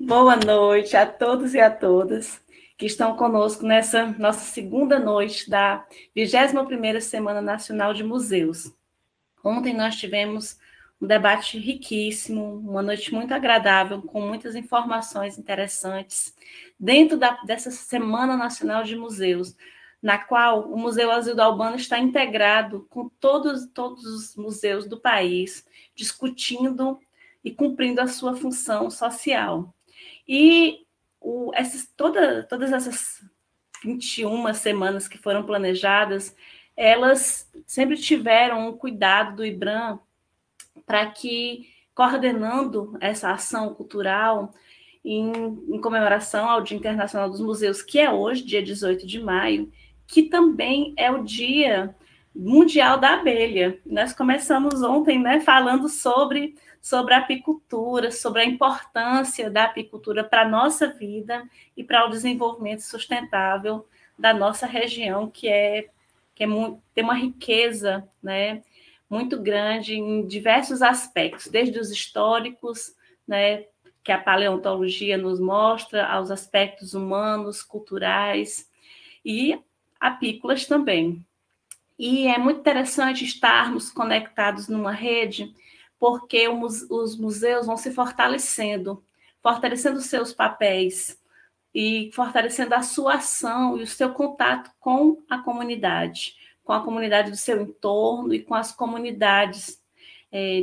Boa noite a todos e a todas que estão conosco nessa nossa segunda noite da 21ª Semana Nacional de Museus. Ontem nós tivemos um debate riquíssimo, uma noite muito agradável, com muitas informações interessantes, dentro dessa Semana Nacional de Museus, na qual o Museu Alzildo Albano está integrado com todos os museus do país, discutindo e cumprindo a sua função social. E todas essas 21 semanas que foram planejadas, elas sempre tiveram um cuidado do IBRAM para que, coordenando essa ação cultural em comemoração ao Dia Internacional dos Museus, que é hoje, dia 18 de maio, que também é o Dia Mundial da Abelha. Nós começamos ontem, né, falando sobre a apicultura, sobre a importância da apicultura para a nossa vida e para o desenvolvimento sustentável da nossa região, tem uma riqueza, né, muito grande em diversos aspectos, desde os históricos, né, que a paleontologia nos mostra, aos aspectos humanos, culturais e apícolas também. E é muito interessante estarmos conectados numa rede, porque os museus vão se fortalecendo seus papéis e fortalecendo a sua ação e o seu contato com a comunidade do seu entorno e com as comunidades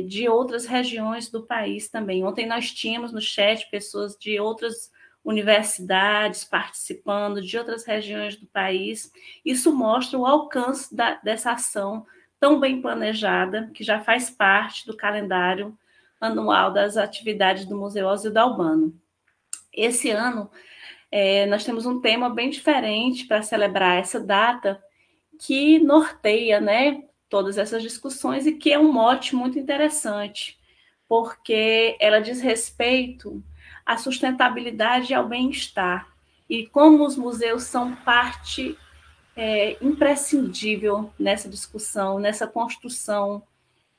de outras regiões do país também. Ontem nós tínhamos no chat pessoas de outras universidades participando, de outras regiões do país. Isso mostra o alcance dessa ação tão bem planejada, que já faz parte do calendário anual das atividades do Museu Alzildo Albano. Esse ano, nós temos um tema bem diferente para celebrar essa data, que norteia, né, todas essas discussões e que é um mote muito interessante, porque ela diz respeito à sustentabilidade e ao bem-estar, e como os museus são parte imprescindível nessa discussão, nessa construção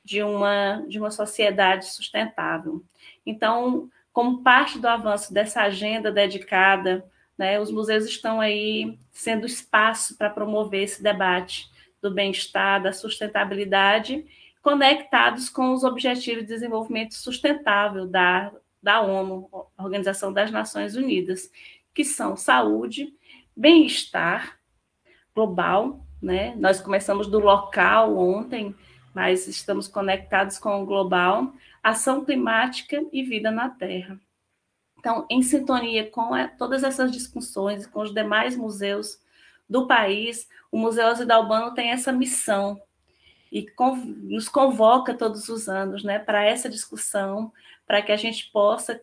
de uma sociedade sustentável. Então, como parte do avanço dessa agenda dedicada, né, os museus estão aí sendo espaço para promover esse debate do bem-estar, da sustentabilidade, conectados com os Objetivos de Desenvolvimento Sustentável da ONU, Organização das Nações Unidas, que são saúde, bem-estar global, né? Nós começamos do local ontem, mas estamos conectados com o global, ação climática e vida na Terra. Então, em sintonia com todas essas discussões, com os demais museus do país, o Museu Alzildo Albano tem essa missão e nos convoca todos os anos, né, para essa discussão, para que a gente possa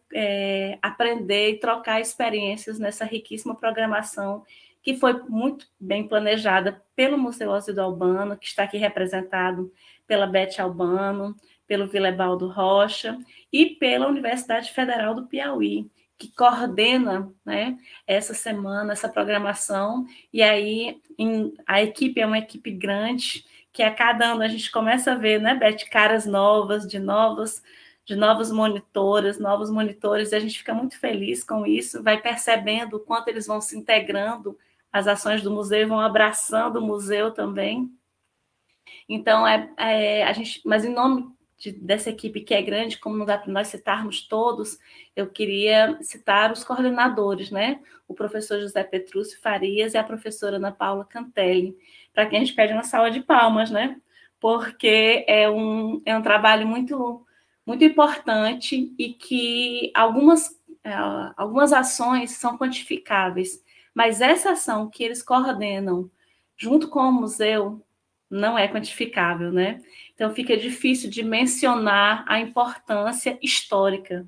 aprender e trocar experiências nessa riquíssima programação que foi muito bem planejada pelo Museu Alzildo Albano, que está aqui representado pela Beth Albano, pelo Vilebaldo Rocha e pela Universidade Federal do Piauí, que coordena, né, essa semana, essa programação, e aí a equipe é uma equipe grande, que a cada ano a gente começa a ver, né, Beth, caras novas, de novos monitoras, novos monitores, e a gente fica muito feliz com isso, vai percebendo o quanto eles vão se integrando às ações do museu e vão abraçando o museu também. Então, a gente, mas em nome dessa equipe que é grande, como não dá para nós citarmos todos, eu queria citar os coordenadores, né? O professor José Petrúcio Farias e a professora Ana Paula Cantelli, para quem a gente pede uma salva de palmas, né? Porque é um trabalho muito, muito importante e que algumas ações são quantificáveis, mas essa ação que eles coordenam junto com o museu não é quantificável, né? Então fica difícil de mencionar a importância histórica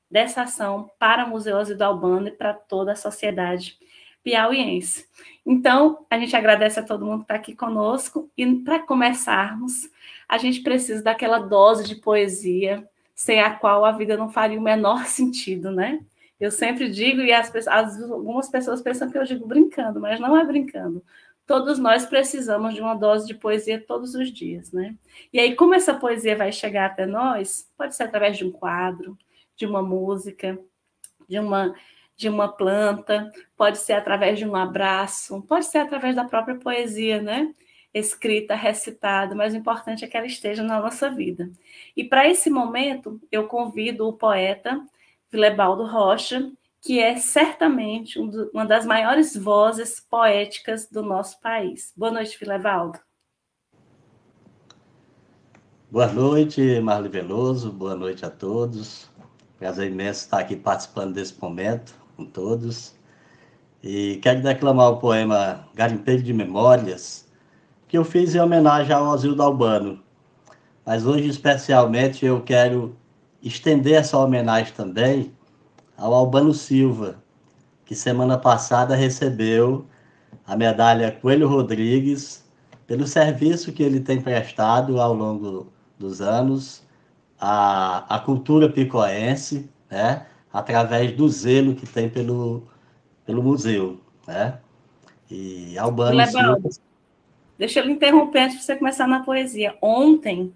dessa ação para o Museu Alzildo Albano e para toda a sociedade piauiense. Então, a gente agradece a todo mundo que está aqui conosco e para começarmos, a gente precisa daquela dose de poesia sem a qual a vida não faria o menor sentido, né? Eu sempre digo, e algumas pessoas pensam que eu digo brincando, mas não é brincando. Todos nós precisamos de uma dose de poesia todos os dias, né? E aí, como essa poesia vai chegar até nós? Pode ser através de um quadro, de uma música, de uma planta, pode ser através de um abraço, pode ser através da própria poesia, né? Escrita, recitada, mas o importante é que ela esteja na nossa vida. E para esse momento, eu convido o poeta Vilebaldo Rocha, que é certamente uma das maiores vozes poéticas do nosso país. Boa noite, Vilebaldo. Boa noite, Marli Veloso, boa noite a todos. Prazer imenso estar aqui participando desse momento com todos. E quero declamar o poema Garimpeiro de Memórias, que eu fiz em homenagem ao Ozildo Albano. Mas hoje, especialmente, eu quero estender essa homenagem também ao Albano Silva, que semana passada recebeu a medalha Coelho Rodrigues pelo serviço que ele tem prestado ao longo dos anos à cultura picoense, né? Através do zelo que tem pelo museu, né? E Albano Silva... Deixa eu lhe interromper antes de você começar na poesia. Ontem,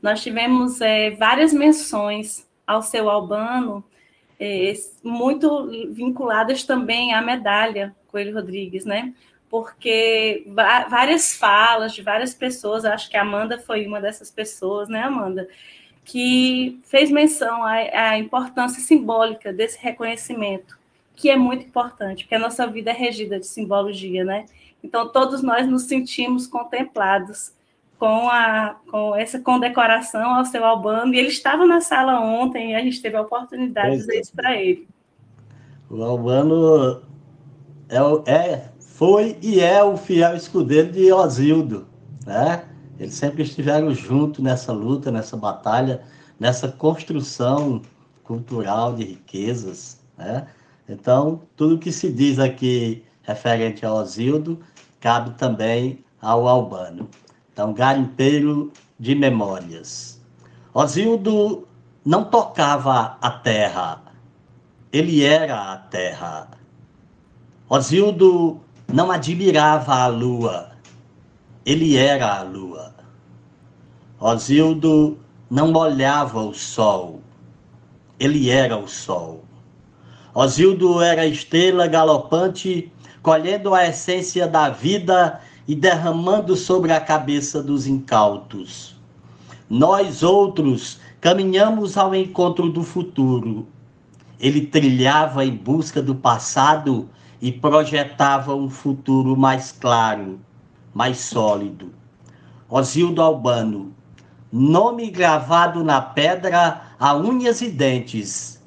nós tivemos várias menções ao seu Albano, muito vinculadas também à medalha Coelho Rodrigues, né? Porque várias falas de várias pessoas, acho que a Amanda foi uma dessas pessoas, né, Amanda? Que fez menção à importância simbólica desse reconhecimento, que é muito importante, porque a nossa vida é regida de simbologia, né? Então, todos nós nos sentimos contemplados com essa condecoração ao seu Albano, e ele estava na sala ontem, e a gente teve a oportunidade de dizer isso para ele. O Albano foi e é o fiel escudeiro de Ozildo, né? Eles sempre estiveram juntos nessa luta, nessa batalha, nessa construção cultural de riquezas, né? Então, tudo que se diz aqui referente a Ozildo cabe também ao Albano. Então, garimpeiro de memórias. Ozildo não tocava a terra, ele era a terra. Ozildo não admirava a lua, ele era a lua. Ozildo não olhava o sol, ele era o sol. Ozildo era estrela galopante, colhendo a essência da vida e derramando sobre a cabeça dos incautos. Nós outros caminhamos ao encontro do futuro. Ele trilhava em busca do passado e projetava um futuro mais claro, mais sólido. Ozildo Albano, nome gravado na pedra a unhas e dentes,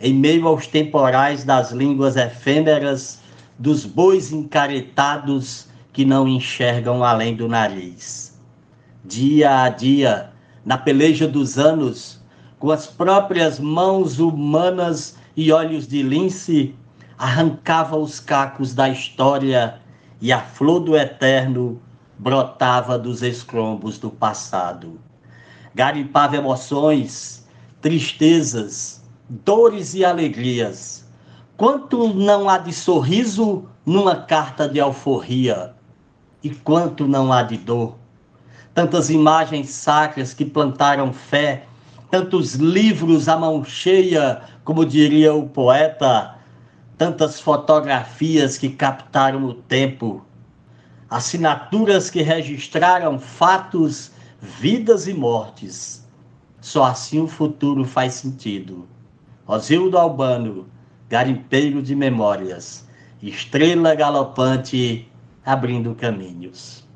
em meio aos temporais das línguas efêmeras, dos bois encaretados que não enxergam além do nariz. Dia a dia, na peleja dos anos, com as próprias mãos humanas e olhos de lince, arrancava os cacos da história e a flor do eterno brotava dos escombros do passado. Garimpava emoções, tristezas, dores e alegrias. Quanto não há de sorriso numa carta de alforria, e quanto não há de dor. Tantas imagens sacras que plantaram fé, tantos livros à mão cheia, como diria o poeta, tantas fotografias que captaram o tempo, assinaturas que registraram fatos, vidas e mortes. Só assim o futuro faz sentido. Ozildo Albano, garimpeiro de memórias, estrela galopante abrindo caminhos.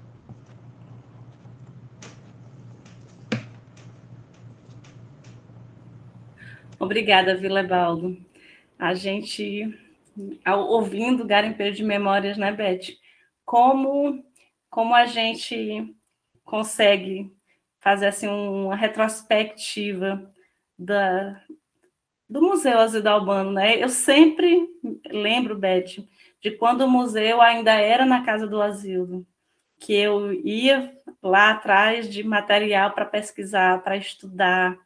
Obrigada, Vilebaldo. A gente, ouvindo Garimpeiro de Memórias, né, Beth? Como a gente consegue fazer assim, uma retrospectiva do Museu Ozildo Albano, né? Eu sempre lembro, Beth, de quando o museu ainda era na casa do Ozildo, que eu ia lá atrás de material para pesquisar, para estudar,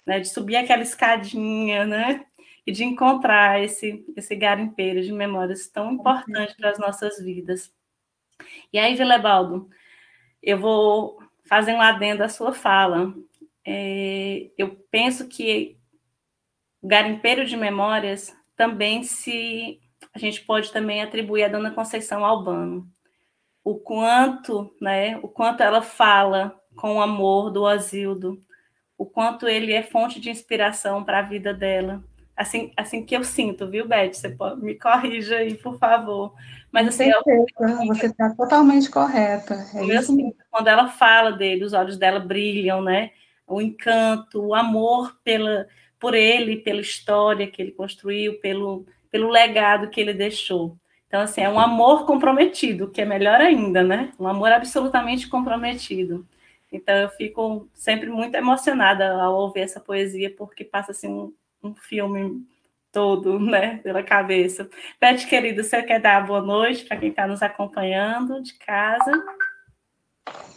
né? De subir aquela escadinha, né? E de encontrar esse garimpeiro de memórias tão importante para as nossas vidas. E aí, Vilebaldo, eu vou fazer um adendo à sua fala. Eu penso que o garimpeiro de memórias também se a gente pode também atribuir a Dona Conceição Albano. O quanto, né, o quanto ela fala com amor do Osildo, o quanto ele é fonte de inspiração para a vida dela. Assim que eu sinto, viu, Beth? Você pode, me corrija aí, por favor. Mas Com assim, certeza, você está totalmente correta. É isso mesmo. Quando ela fala dele, os olhos dela brilham, né? O encanto, o amor por ele, pela história que ele construiu, pelo legado que ele deixou. Então, assim, é um amor comprometido, que é melhor ainda, né? Um amor absolutamente comprometido. Então, eu fico sempre muito emocionada ao ouvir essa poesia, porque passa, assim, um filme todo, né, pela cabeça. Beth, querida, você quer dar boa noite para quem está nos acompanhando de casa?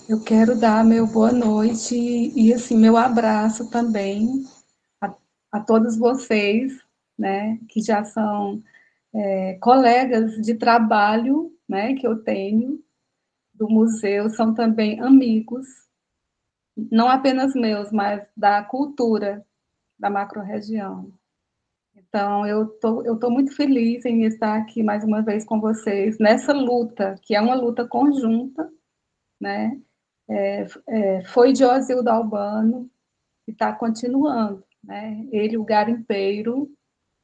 Eu quero dar meu boa noite e assim, meu abraço também a todos vocês, né, que já são colegas de trabalho, né, que eu tenho do museu, são também amigos, não apenas meus, mas da cultura da macro-região. Então, eu tô muito feliz em estar aqui mais uma vez com vocês nessa luta, que é uma luta conjunta, né? Foi de Osildo Albano e está continuando, né? Ele, o garimpeiro,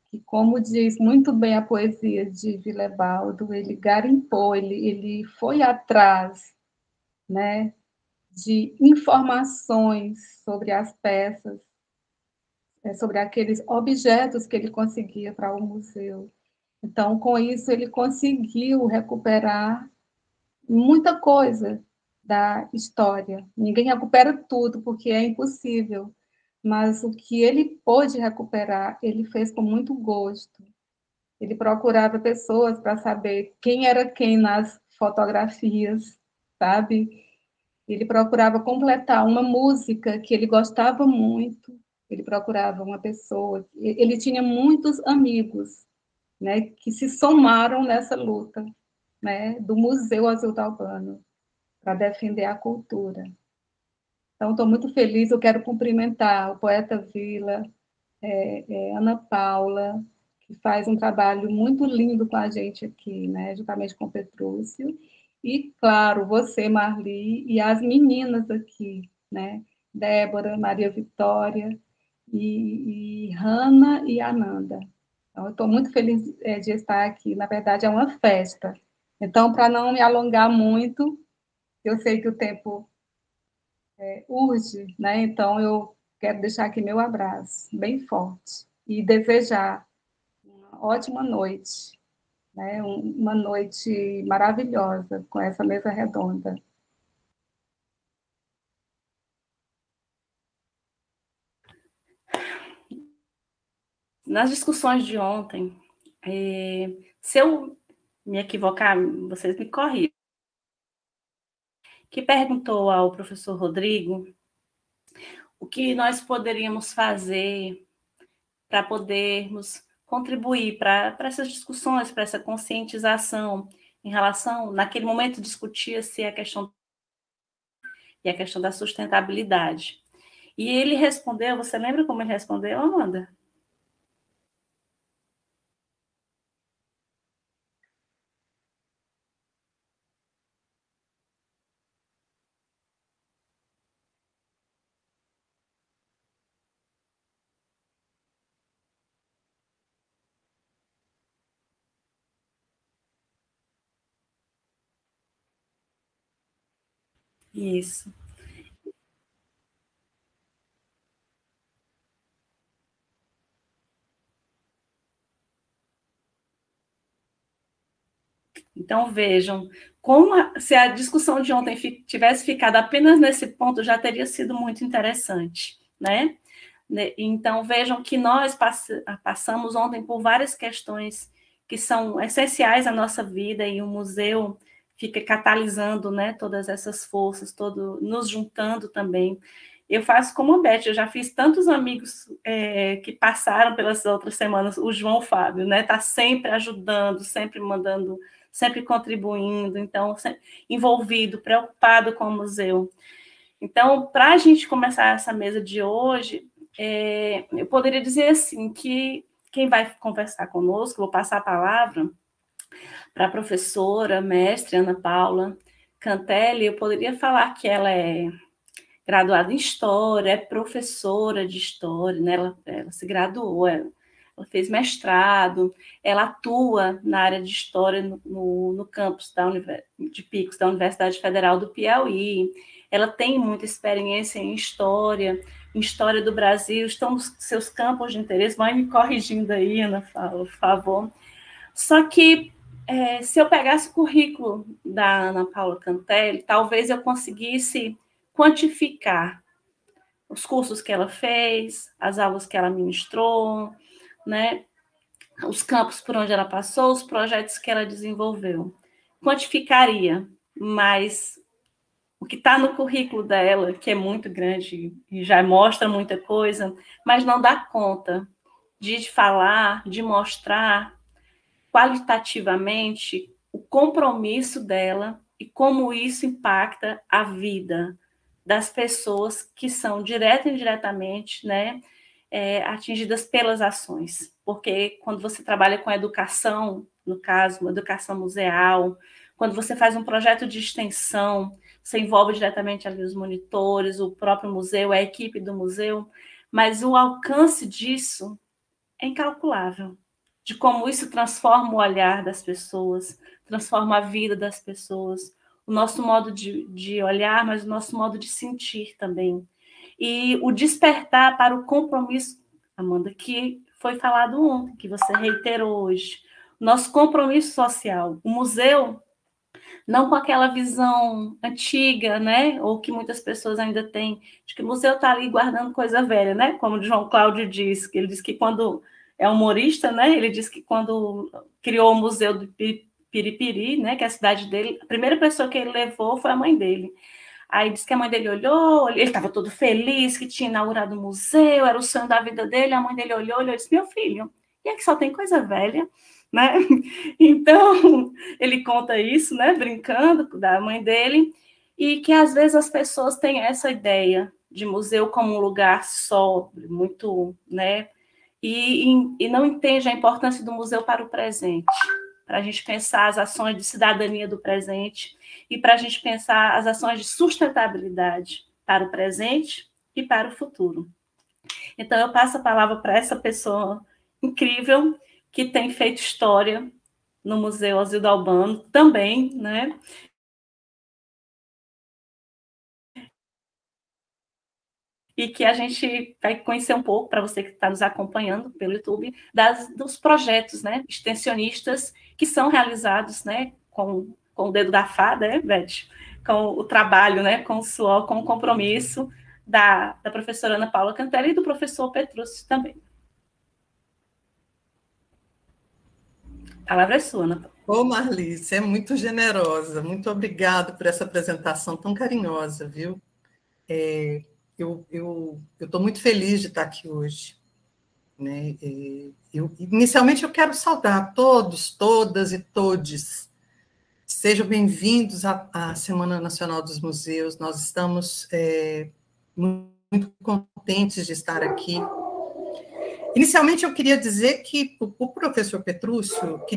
que, como diz muito bem a poesia de Vilebaldo, ele garimpou, ele foi atrás, né, de informações sobre as peças, sobre aqueles objetos que ele conseguia para o museu. Então, com isso, ele conseguiu recuperar muita coisa da história. Ninguém recupera tudo, porque é impossível, mas o que ele pôde recuperar, ele fez com muito gosto. Ele procurava pessoas para saber quem era quem nas fotografias, sabe? Ele procurava completar uma música que ele gostava muito, ele procurava uma pessoa, ele tinha muitos amigos, né, que se somaram nessa luta, né, do Museu Osildo Albano, para defender a cultura. Então, estou muito feliz, eu quero cumprimentar o poeta Vila, Ana Paula, que faz um trabalho muito lindo com a gente aqui, né, juntamente com o Petrúcio, e, claro, você, Marli, e as meninas aqui, né, Débora, Maria Vitória, e Hanna e Ananda. Então, eu estou muito feliz de estar aqui, na verdade, é uma festa. Então, para não me alongar muito, eu sei que o tempo urge, né? Então, eu quero deixar aqui meu abraço bem forte e desejar uma ótima noite, né? Uma noite maravilhosa com essa mesa redonda. Nas discussões de ontem, se eu me equivocar, vocês me corrigem, que perguntou ao professor Rodrigo o que nós poderíamos fazer para podermos contribuir para essas discussões, para essa conscientização em relação, naquele momento discutia-se a questão da sustentabilidade. E ele respondeu, você lembra como ele respondeu, Amanda? Isso. Então, vejam, se a discussão de ontem tivesse ficado apenas nesse ponto, já teria sido muito interessante, né? Então, vejam que nós passamos ontem por várias questões que são essenciais à nossa vida, e o museu fica catalisando, né, todas essas forças, nos juntando também. Eu faço como a Beth, eu já fiz tantos amigos que passaram pelas outras semanas, o João Fábio, né, está sempre ajudando, sempre mandando, sempre contribuindo, então, sempre envolvido, preocupado com o museu. Então, para a gente começar essa mesa de hoje, eu poderia dizer assim, que quem vai conversar conosco, vou passar a palavra para a professora, mestre Ana Paula Cantelli. Eu poderia falar que ela é graduada em História, é professora de História, né? Ela se graduou, ela fez mestrado, ela atua na área de História no campus de Picos, da Universidade Federal do Piauí. Ela tem muita experiência em História do Brasil, estão nos seus campos de interesse. Vai me corrigindo aí, Ana Paula, por favor. Só que, se eu pegasse o currículo da Ana Paula Cantelli, talvez eu conseguisse quantificar os cursos que ela fez, as aulas que ela ministrou, né, os campos por onde ela passou, os projetos que ela desenvolveu. Quantificaria, mas o que está no currículo dela, que é muito grande e já mostra muita coisa, mas não dá conta de falar, de mostrar qualitativamente o compromisso dela e como isso impacta a vida das pessoas que são direta e indiretamente, né, atingidas pelas ações. Porque quando você trabalha com educação, no caso, uma educação museal, quando você faz um projeto de extensão, você envolve diretamente ali os monitores, o próprio museu, a equipe do museu, mas o alcance disso é incalculável, de como isso transforma o olhar das pessoas, transforma a vida das pessoas, o nosso modo de olhar, mas o nosso modo de sentir também. E o despertar para o compromisso, Amanda, que foi falado ontem, que você reiterou hoje, nosso compromisso social. O museu, não com aquela visão antiga, né, ou que muitas pessoas ainda têm, de que o museu está ali guardando coisa velha, né, como o João Cláudio diz, que ele diz que quando é humorista, né, ele diz que quando criou o Museu do Piripiri, né, que é a cidade dele, a primeira pessoa que ele levou foi a mãe dele. Aí disse que a mãe dele olhou, ele estava todo feliz que tinha inaugurado o museu, era o sonho da vida dele, a mãe dele olhou e disse, meu filho, e aqui só tem coisa velha, né? Então, ele conta isso, né, brincando da mãe dele, e que às vezes as pessoas têm essa ideia de museu como um lugar sóbrio, muito, né, e não entende a importância do museu para o presente, para a gente pensar as ações de cidadania do presente e para a gente pensar as ações de sustentabilidade para o presente e para o futuro. Então, eu passo a palavra para essa pessoa incrível que tem feito história no Museu Alzildo Albano também, né? E que a gente vai conhecer um pouco, para você que está nos acompanhando pelo YouTube, dos projetos, né, extensionistas que são realizados, né, com o dedo da fada, né, Beth? Com o trabalho, né, com o suor, com o compromisso da professora Ana Paula Cantelli e do professor Petrúcio também. A palavra é sua, Ana Paula. Ô, Marlice, é muito generosa. Muito obrigada por essa apresentação tão carinhosa, viu? Eu estou muito feliz de estar aqui hoje, né? Inicialmente, eu quero saudar todos, todas e todes. Sejam bem-vindos à Semana Nacional dos Museus. Nós estamos muito contentes de estar aqui. Inicialmente, eu queria dizer que o professor Petrúcio, que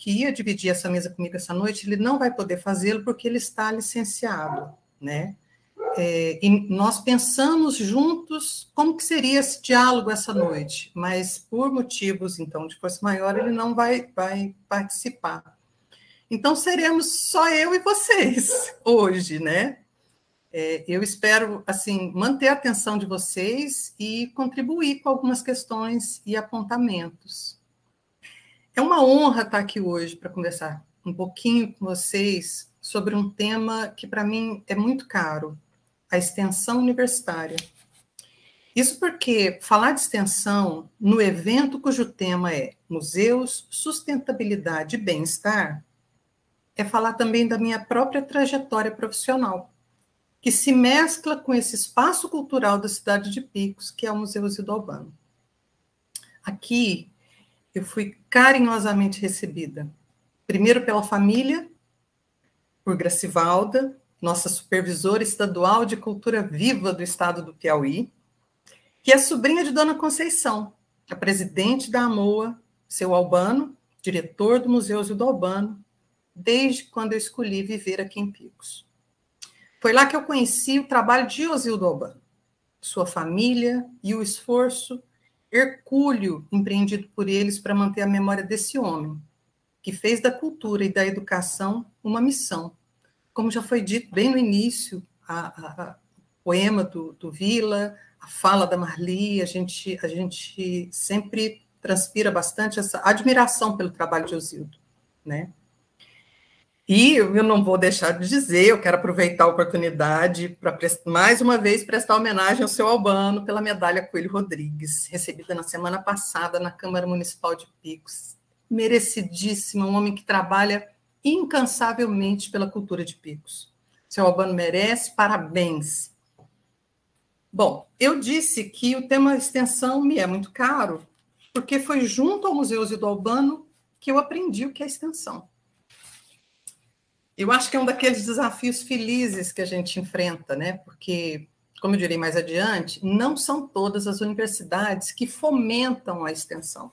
ia dividir essa mesa comigo essa noite, ele não vai poder fazê-lo porque ele está licenciado, né? E nós pensamos juntos como que seria esse diálogo essa noite, mas por motivos, então, de força maior, ele não vai participar. Então, seremos só eu e vocês hoje, né? Eu espero, assim, manter a atenção de vocês e contribuir com algumas questões e apontamentos. É uma honra estar aqui hoje para conversar um pouquinho com vocês sobre um tema que, para mim, é muito caro, a extensão universitária. Isso porque falar de extensão no evento cujo tema é Museus, Sustentabilidade e Bem-Estar é falar também da minha própria trajetória profissional, que se mescla com esse espaço cultural da cidade de Picos, que é o Museu Alzildo Albano. Aqui, eu fui carinhosamente recebida, primeiro pela família, por Gracivalda, nossa supervisora estadual de cultura viva do estado do Piauí, que é sobrinha de Dona Conceição, a presidente da AMOA, seu Albano, diretor do Museu Zildo Albano, desde quando eu escolhi viver aqui em Picos. Foi lá que eu conheci o trabalho de Osildo Albano, sua família e o esforço hercúleo empreendido por eles para manter a memória desse homem, que fez da cultura e da educação uma missão. Como já foi dito bem no início, o poema do Vila, a fala da Marli, a gente sempre transpira bastante essa admiração pelo trabalho de Osildo, né? E eu não vou deixar de dizer, eu quero aproveitar a oportunidade para, mais uma vez, prestar homenagem ao seu Albano pela medalha Coelho Rodrigues, recebida na semana passada na Câmara Municipal de Picos. Merecidíssima, um homem que trabalha incansavelmente pela cultura de Picos. Seu Albano merece, parabéns. Bom, eu disse que o tema extensão me é muito caro, porque foi junto ao Museu Zildo Albano que eu aprendi o que é extensão. Eu acho que é um daqueles desafios felizes que a gente enfrenta, né? Porque, como eu direi mais adiante, não são todas as universidades que fomentam a extensão.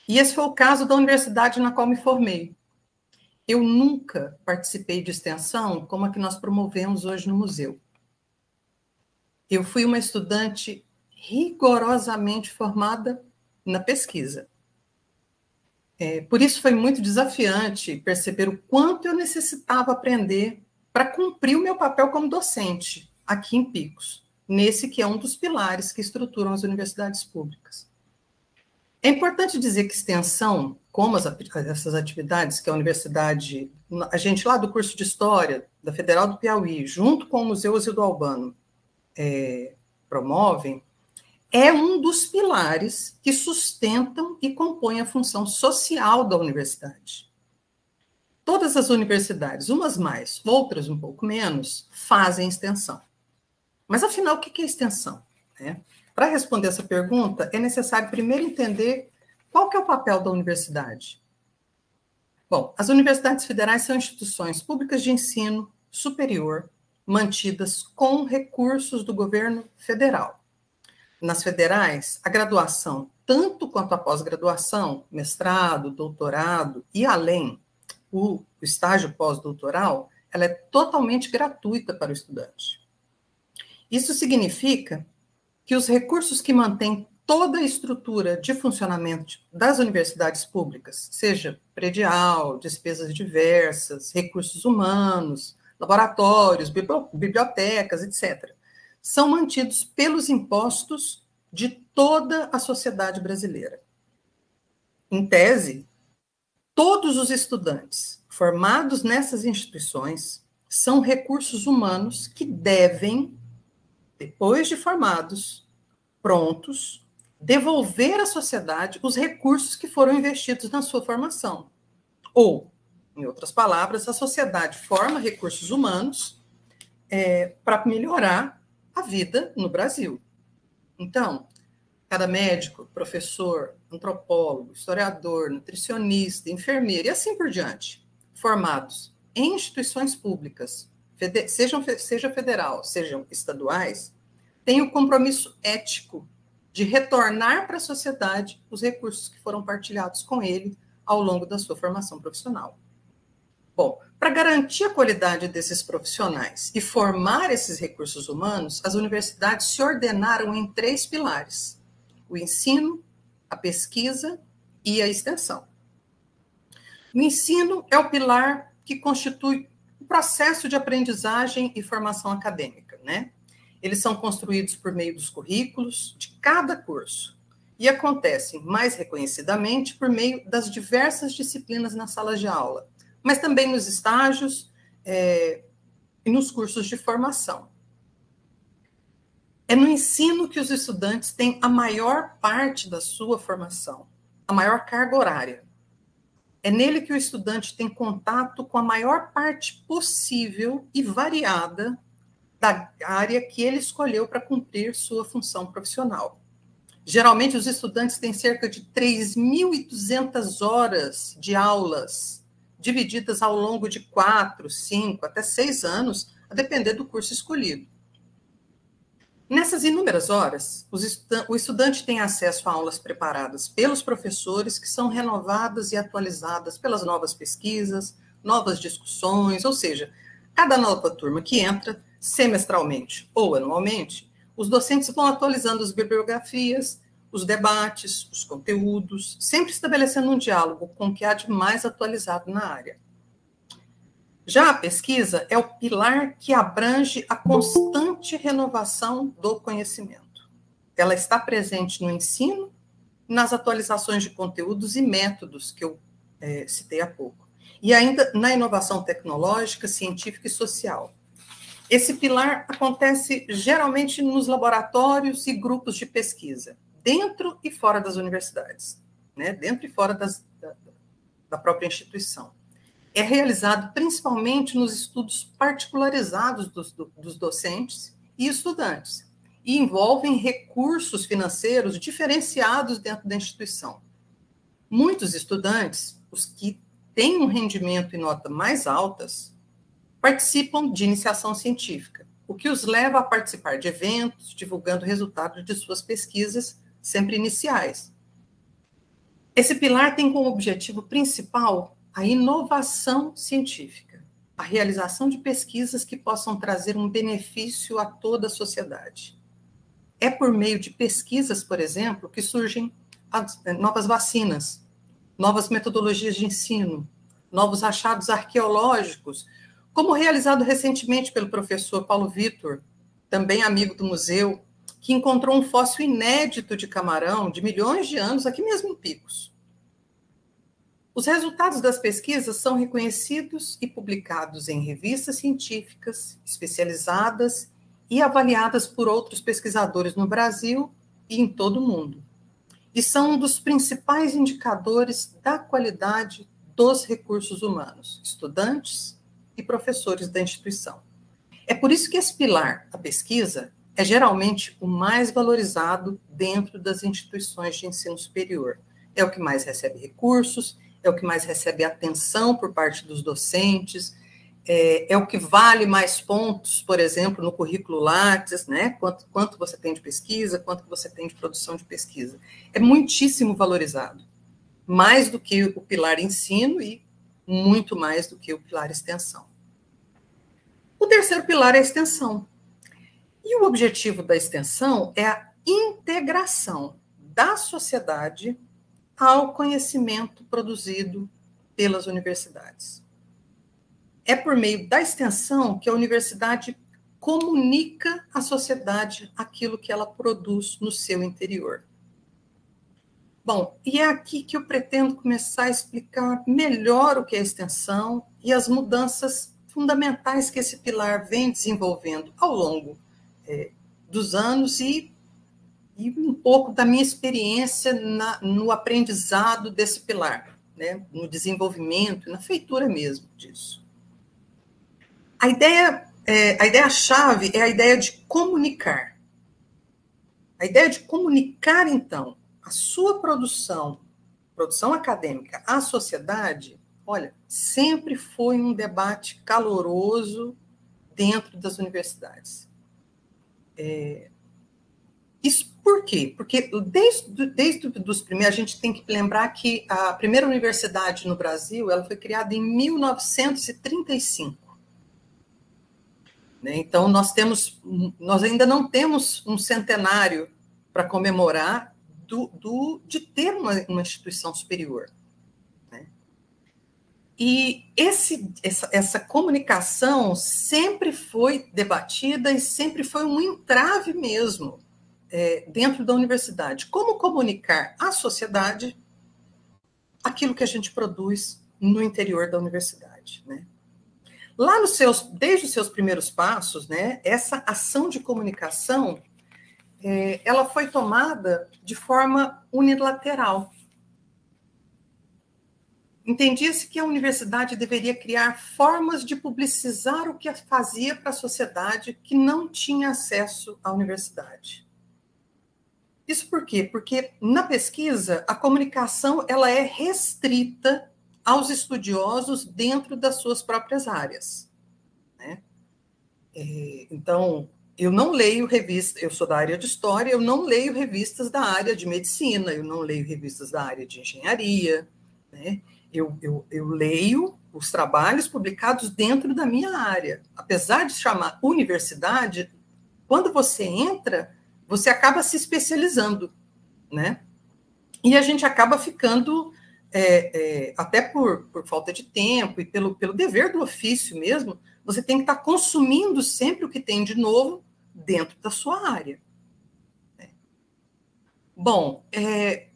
E esse foi o caso da universidade na qual me formei. Eu nunca participei de extensão como a que nós promovemos hoje no museu. Eu fui uma estudante rigorosamente formada na pesquisa. Por isso foi muito desafiante perceber o quanto eu necessitava aprender para cumprir o meu papel como docente aqui em Picos, nesse que é um dos pilares que estruturam as universidades públicas. É importante dizer que extensão, como essas atividades que a universidade, a gente lá do curso de História da Federal do Piauí, junto com o Museu Zildo Albano, promovem, é um dos pilares que sustentam e compõem a função social da universidade. Todas as universidades, umas mais, outras um pouco menos, fazem extensão. Mas, afinal, o que é extensão? Para responder essa pergunta, é necessário primeiro entender qual que é o papel da universidade. Bom, as universidades federais são instituições públicas de ensino superior, mantidas com recursos do governo federal. Nas federais, a graduação, tanto quanto a pós-graduação, mestrado, doutorado e além, o estágio pós-doutoral, ela é totalmente gratuita para o estudante. Isso significa que os recursos que mantêm toda a estrutura de funcionamento das universidades públicas, seja predial, despesas diversas, recursos humanos, laboratórios, bibliotecas, etc., são mantidos pelos impostos de toda a sociedade brasileira. Em tese, todos os estudantes formados nessas instituições são recursos humanos que devem, depois de formados, prontos, devolver à sociedade os recursos que foram investidos na sua formação. Ou, em outras palavras, a sociedade forma recursos humanos para melhorar a vida no Brasil. Então, cada médico, professor, antropólogo, historiador, nutricionista, enfermeiro e assim por diante, formados em instituições públicas, seja federal, sejam estaduais, têm o compromisso ético de retornar para a sociedade os recursos que foram partilhados com ele ao longo da sua formação profissional. Bom, para garantir a qualidade desses profissionais e formar esses recursos humanos, as universidades se ordenaram em 3 pilares: o ensino, a pesquisa e a extensão. O ensino é o pilar que constitui o processo de aprendizagem e formação acadêmica, né? Eles são construídos por meio dos currículos de cada curso e acontecem, mais reconhecidamente, por meio das diversas disciplinas nas salas de aula, mas também nos estágios e nos cursos de formação. É no ensino que os estudantes têm a maior parte da sua formação, a maior carga horária. É nele que o estudante tem contato com a maior parte possível e variada da área que ele escolheu para cumprir sua função profissional. Geralmente, os estudantes têm cerca de 3.200 horas de aulas, divididas ao longo de 4, 5, até 6 anos, a depender do curso escolhido. Nessas inúmeras horas, o estudante tem acesso a aulas preparadas pelos professores, que são renovadas e atualizadas pelas novas pesquisas, novas discussões, ou seja, cada nova turma que entra, semestralmente ou anualmente, os docentes vão atualizando as bibliografias, os debates, os conteúdos, sempre estabelecendo um diálogo com o que há de mais atualizado na área. Já a pesquisa é o pilar que abrange a constante renovação do conhecimento. Ela está presente no ensino, nas atualizações de conteúdos e métodos que eu citei há pouco, e ainda na inovação tecnológica, científica e social. Esse pilar acontece geralmente nos laboratórios e grupos de pesquisa, dentro e fora das universidades, né? Dentro e fora da própria instituição. É realizado principalmente nos estudos particularizados dos docentes e estudantes, e envolvem recursos financeiros diferenciados dentro da instituição. Muitos estudantes, os que têm um rendimento e nota mais altas, participam de iniciação científica, o que os leva a participar de eventos, divulgando resultados de suas pesquisas, sempre iniciais. Esse pilar tem como objetivo principal a inovação científica, a realização de pesquisas que possam trazer um benefício a toda a sociedade. É por meio de pesquisas, por exemplo, que surgem as novas vacinas, novas metodologias de ensino, novos achados arqueológicos, como realizado recentemente pelo professor Paulo Vitor, também amigo do museu, que encontrou um fóssil inédito de camarão de milhões de anos aqui mesmo em Picos. Os resultados das pesquisas são reconhecidos e publicados em revistas científicas especializadas e avaliadas por outros pesquisadores no Brasil e em todo o mundo. E são um dos principais indicadores da qualidade dos recursos humanos, estudantes e professores da instituição. É por isso que esse pilar, a pesquisa, é geralmente o mais valorizado dentro das instituições de ensino superior. É o que mais recebe recursos, é o que mais recebe atenção por parte dos docentes, é o que vale mais pontos, por exemplo, no currículo Lattes, né? Quanto você tem de pesquisa, quanto você tem de produção de pesquisa. É muitíssimo valorizado, mais do que o pilar ensino e muito mais do que o pilar extensão. O terceiro pilar é a extensão. E o objetivo da extensão é a integração da sociedade ao conhecimento produzido pelas universidades. É por meio da extensão que a universidade comunica à sociedade aquilo que ela produz no seu interior. Bom, e é aqui que eu pretendo começar a explicar melhor o que é a extensão e as mudanças fundamentais que esse pilar vem desenvolvendo ao longo dos anos e um pouco da minha experiência no aprendizado desse pilar, né? No desenvolvimento, na feitura mesmo disso. A ideia-chave é a ideia de comunicar. A ideia de comunicar, então, a sua produção acadêmica à sociedade, olha, sempre foi um debate caloroso dentro das universidades. Isso por quê? Porque desde os primeiros, a gente tem que lembrar que a primeira universidade no Brasil, ela foi criada em 1935. Né? Então, nós ainda não temos um centenário para comemorar de ter uma instituição superior. Né? E essa comunicação sempre foi debatida e sempre foi um entrave mesmo dentro da universidade. Como comunicar à sociedade aquilo que a gente produz no interior da universidade, né? Lá desde os seus primeiros passos, né, essa ação de comunicação, ela foi tomada de forma unilateral. Entendia-se que a universidade deveria criar formas de publicizar o que fazia para a sociedade que não tinha acesso à universidade. Isso por quê? Porque na pesquisa a comunicação ela é restrita aos estudiosos dentro das suas próprias áreas. Né? Então, eu não leio revistas, eu sou da área de história, eu não leio revistas da área de medicina, eu não leio revistas da área de engenharia, né? Eu leio os trabalhos publicados dentro da minha área. Apesar de chamar universidade, quando você entra, você acaba se especializando, né? E a gente acaba ficando, até por falta de tempo e pelo dever do ofício mesmo, você tem que estar consumindo sempre o que tem de novo dentro da sua área. Bom,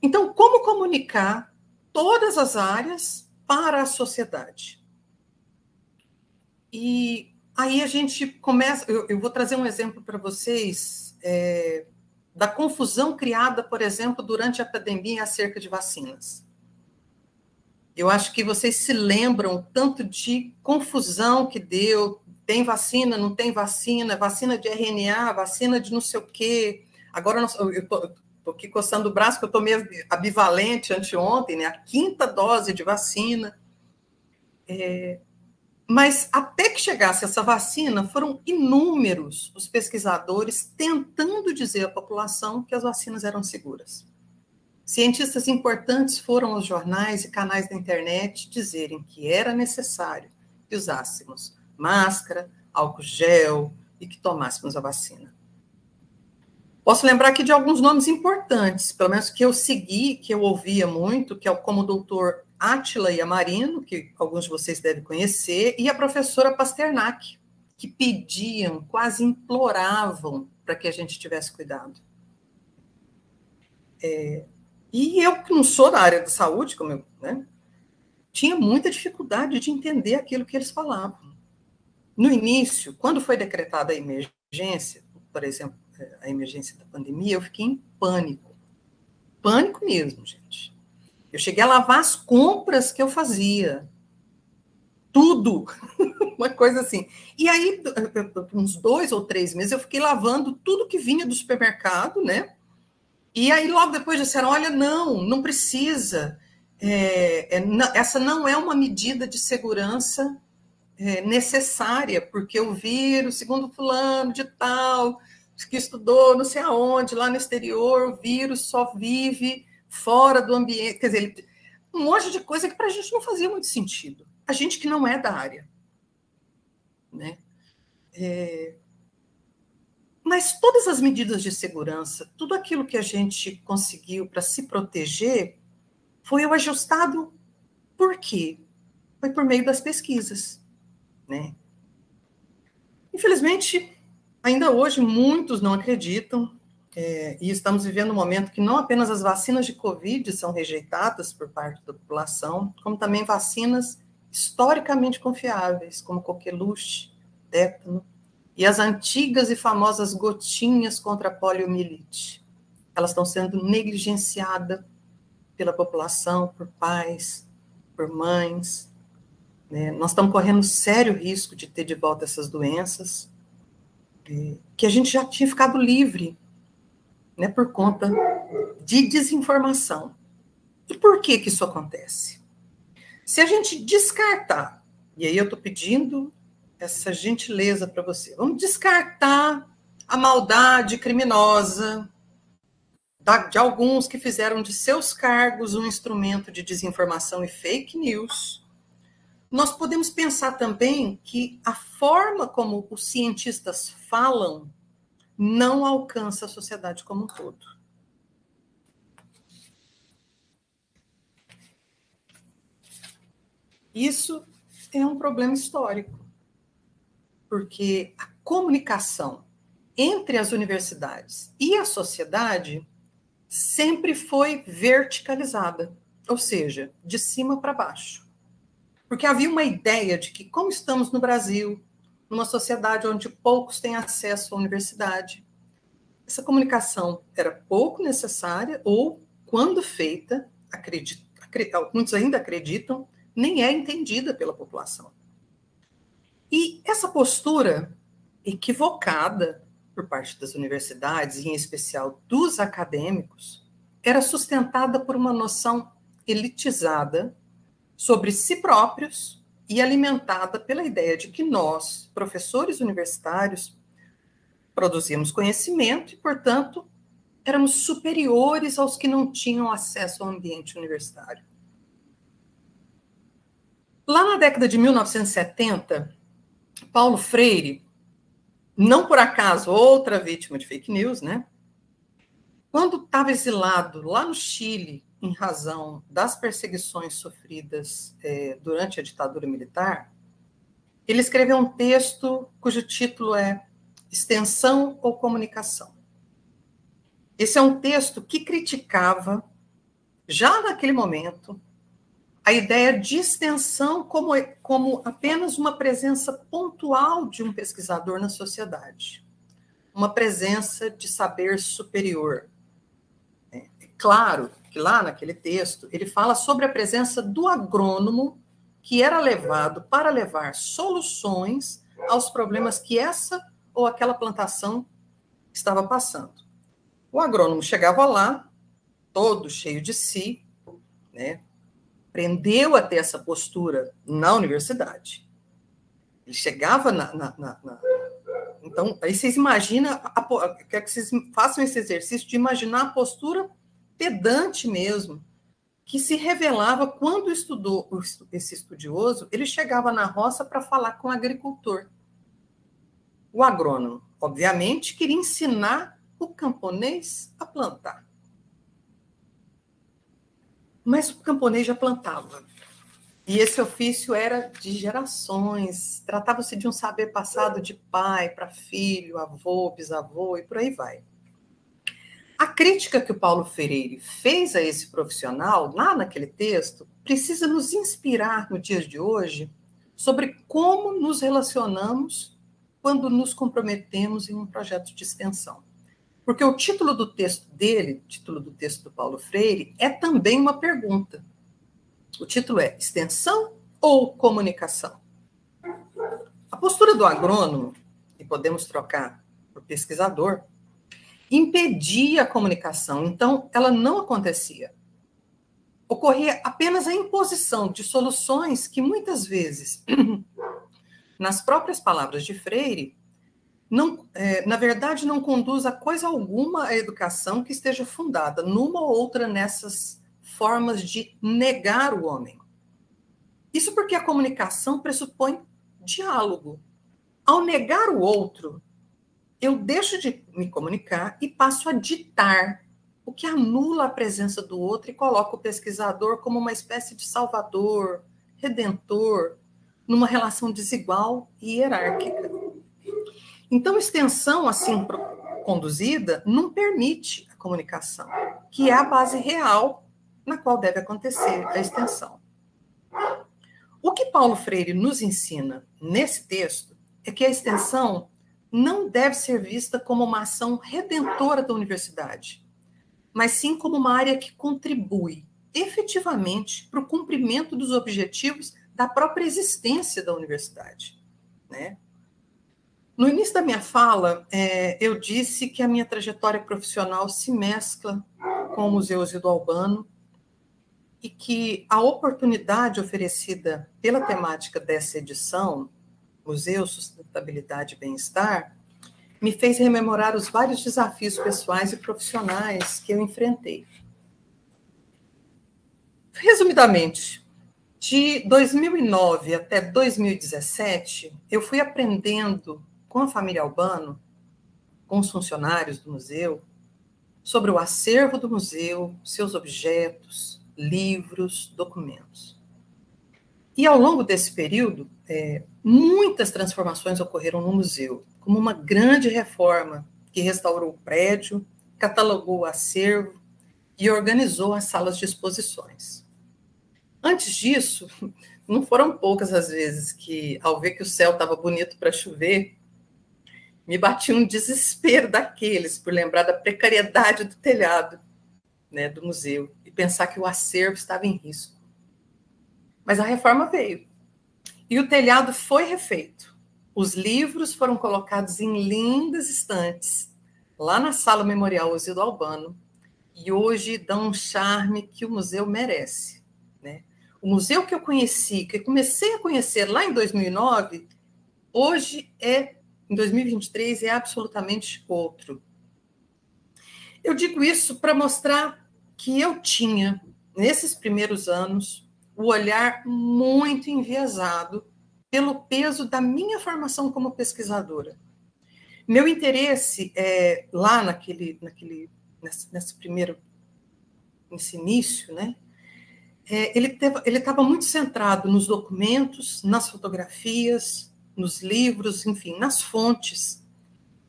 então, como comunicar todas as áreas para a sociedade? E aí a gente começa, eu vou trazer um exemplo para vocês da confusão criada, por exemplo, durante a pandemia acerca de vacinas. Eu acho que vocês se lembram tanto de confusão que deu, tem vacina, não tem vacina, vacina de RNA, vacina de não sei o quê. Agora eu estou aqui coçando o braço, que eu estou meio ambivalente anteontem, né? A 5ª dose de vacina. Mas até que chegasse essa vacina, foram inúmeros os pesquisadores tentando dizer à população que as vacinas eram seguras. Cientistas importantes foram aos jornais e canais da internet dizerem que era necessário que usássemos máscara, álcool gel e que tomássemos a vacina. Posso lembrar aqui de alguns nomes importantes, pelo menos que eu segui, que eu ouvia muito, que é como o doutor Átila Yamarino, que alguns de vocês devem conhecer, e a professora Pasternak, que pediam, quase imploravam para que a gente tivesse cuidado. E eu, que não sou da área da saúde, como eu, né, tinha muita dificuldade de entender aquilo que eles falavam. No início, quando foi decretada a emergência, por exemplo, a emergência da pandemia, eu fiquei em pânico. Pânico mesmo, gente. Eu cheguei a lavar as compras que eu fazia. Tudo. Uma coisa assim. E aí, uns 2 ou 3 meses, eu fiquei lavando tudo que vinha do supermercado, né? E aí, logo depois, disseram, olha, não precisa. Essa não é uma medida de segurança necessária, porque o vírus, segundo fulano de tal, que estudou não sei aonde, lá no exterior, o vírus só vive fora do ambiente. Quer dizer, um monte de coisa que para a gente não fazia muito sentido. A gente que não é da área. Né? Mas todas as medidas de segurança, tudo aquilo que a gente conseguiu para se proteger, foi o ajustado por quê? Foi por meio das pesquisas. Né? Infelizmente, ainda hoje, muitos não acreditam, e estamos vivendo um momento que não apenas as vacinas de Covid são rejeitadas por parte da população, como também vacinas historicamente confiáveis, como coqueluche, tétano, e as antigas e famosas gotinhas contra a poliomielite. Elas estão sendo negligenciadas pela população, por pais, por mães. Né? Nós estamos correndo sério risco de ter de volta essas doenças, que a gente já tinha ficado livre, né, por conta de desinformação. E por que isso acontece? Se a gente descartar, e aí eu estou pedindo essa gentileza para você, vamos descartar a maldade criminosa de alguns que fizeram de seus cargos um instrumento de desinformação e fake news, nós podemos pensar também que a forma como os cientistas falam não alcança a sociedade como um todo. Isso é um problema histórico, porque a comunicação entre as universidades e a sociedade sempre foi verticalizada, ou seja, de cima para baixo. Porque havia uma ideia de que, como estamos no Brasil, numa sociedade onde poucos têm acesso à universidade, essa comunicação era pouco necessária ou, quando feita, muitos ainda acreditam, nem é entendida pela população. E essa postura equivocada por parte das universidades, e em especial dos acadêmicos, era sustentada por uma noção elitizada sobre si próprios e alimentada pela ideia de que nós, professores universitários, produzíamos conhecimento e, portanto, éramos superiores aos que não tinham acesso ao ambiente universitário. Lá na década de 1970, Paulo Freire, não por acaso outra vítima de fake news, né? Quando estava exilado lá no Chile, em razão das perseguições sofridas durante a ditadura militar, ele escreveu um texto cujo título é Extensão ou Comunicação. Esse é um texto que criticava, já naquele momento, a ideia de extensão como apenas uma presença pontual de um pesquisador na sociedade, uma presença de saber superior. É claro que lá naquele texto ele fala sobre a presença do agrônomo que era levado para levar soluções aos problemas que essa ou aquela plantação estava passando. O agrônomo chegava lá, todo cheio de si, né? Aprendeu a ter essa postura na universidade. Ele chegava Então, aí vocês imaginam, quero que vocês façam esse exercício de imaginar a postura pedante mesmo, que se revelava quando estudou esse estudioso, ele chegava na roça para falar com o agricultor. O agrônomo, obviamente, queria ensinar o camponês a plantar. Mas o camponês já plantava. E esse ofício era de gerações, tratava-se de um saber passado de pai para filho, avô, bisavô e por aí vai. A crítica que o Paulo Freire fez a esse profissional, lá naquele texto, precisa nos inspirar no dia de hoje sobre como nos relacionamos quando nos comprometemos em um projeto de extensão. Porque o título do texto dele, título do texto do Paulo Freire, é também uma pergunta. O título é Extensão ou Comunicação? A postura do agrônomo, e podemos trocar por pesquisador, impedia a comunicação, então ela não acontecia. Ocorria apenas a imposição de soluções que muitas vezes, nas próprias palavras de Freire, na verdade, não conduz a coisa alguma à educação que esteja fundada numa ou outra nessas formas de negar o homem. Isso porque a comunicação pressupõe diálogo. Ao negar o outro, eu deixo de me comunicar e passo a ditar, o que anula a presença do outro e coloca o pesquisador como uma espécie de salvador, redentor, numa relação desigual e hierárquica. Então, extensão, assim conduzida, não permite a comunicação, que é a base real na qual deve acontecer a extensão. O que Paulo Freire nos ensina nesse texto é que a extensão não deve ser vista como uma ação redentora da universidade, mas sim como uma área que contribui efetivamente para o cumprimento dos objetivos da própria existência da universidade, né? No início da minha fala, eu disse que a minha trajetória profissional se mescla com o Museu Isildo Albano e que a oportunidade oferecida pela temática dessa edição, Museu, Sustentabilidade e Bem-Estar, me fez rememorar os vários desafios pessoais e profissionais que eu enfrentei. Resumidamente, de 2009 até 2017, eu fui aprendendo com a família Albano, com os funcionários do museu, sobre o acervo do museu, seus objetos, livros, documentos. E ao longo desse período, muitas transformações ocorreram no museu, como uma grande reforma que restaurou o prédio, catalogou o acervo e organizou as salas de exposições. Antes disso, não foram poucas as vezes que, ao ver que o céu estava bonito para chover, me batia um desespero daqueles por lembrar da precariedade do telhado, né, do museu e pensar que o acervo estava em risco. Mas a reforma veio e o telhado foi refeito. Os livros foram colocados em lindas estantes lá na Sala Memorial Isildo Albano e hoje dão um charme que o museu merece, né? O museu que eu conheci, que eu comecei a conhecer lá em 2009, hoje é em 2023 é absolutamente outro. Eu digo isso para mostrar que eu tinha, nesses primeiros anos, o olhar muito enviesado pelo peso da minha formação como pesquisadora. Meu interesse lá nesse início, né, ele estava muito centrado nos documentos, nas fotografias, nos livros, enfim, nas fontes,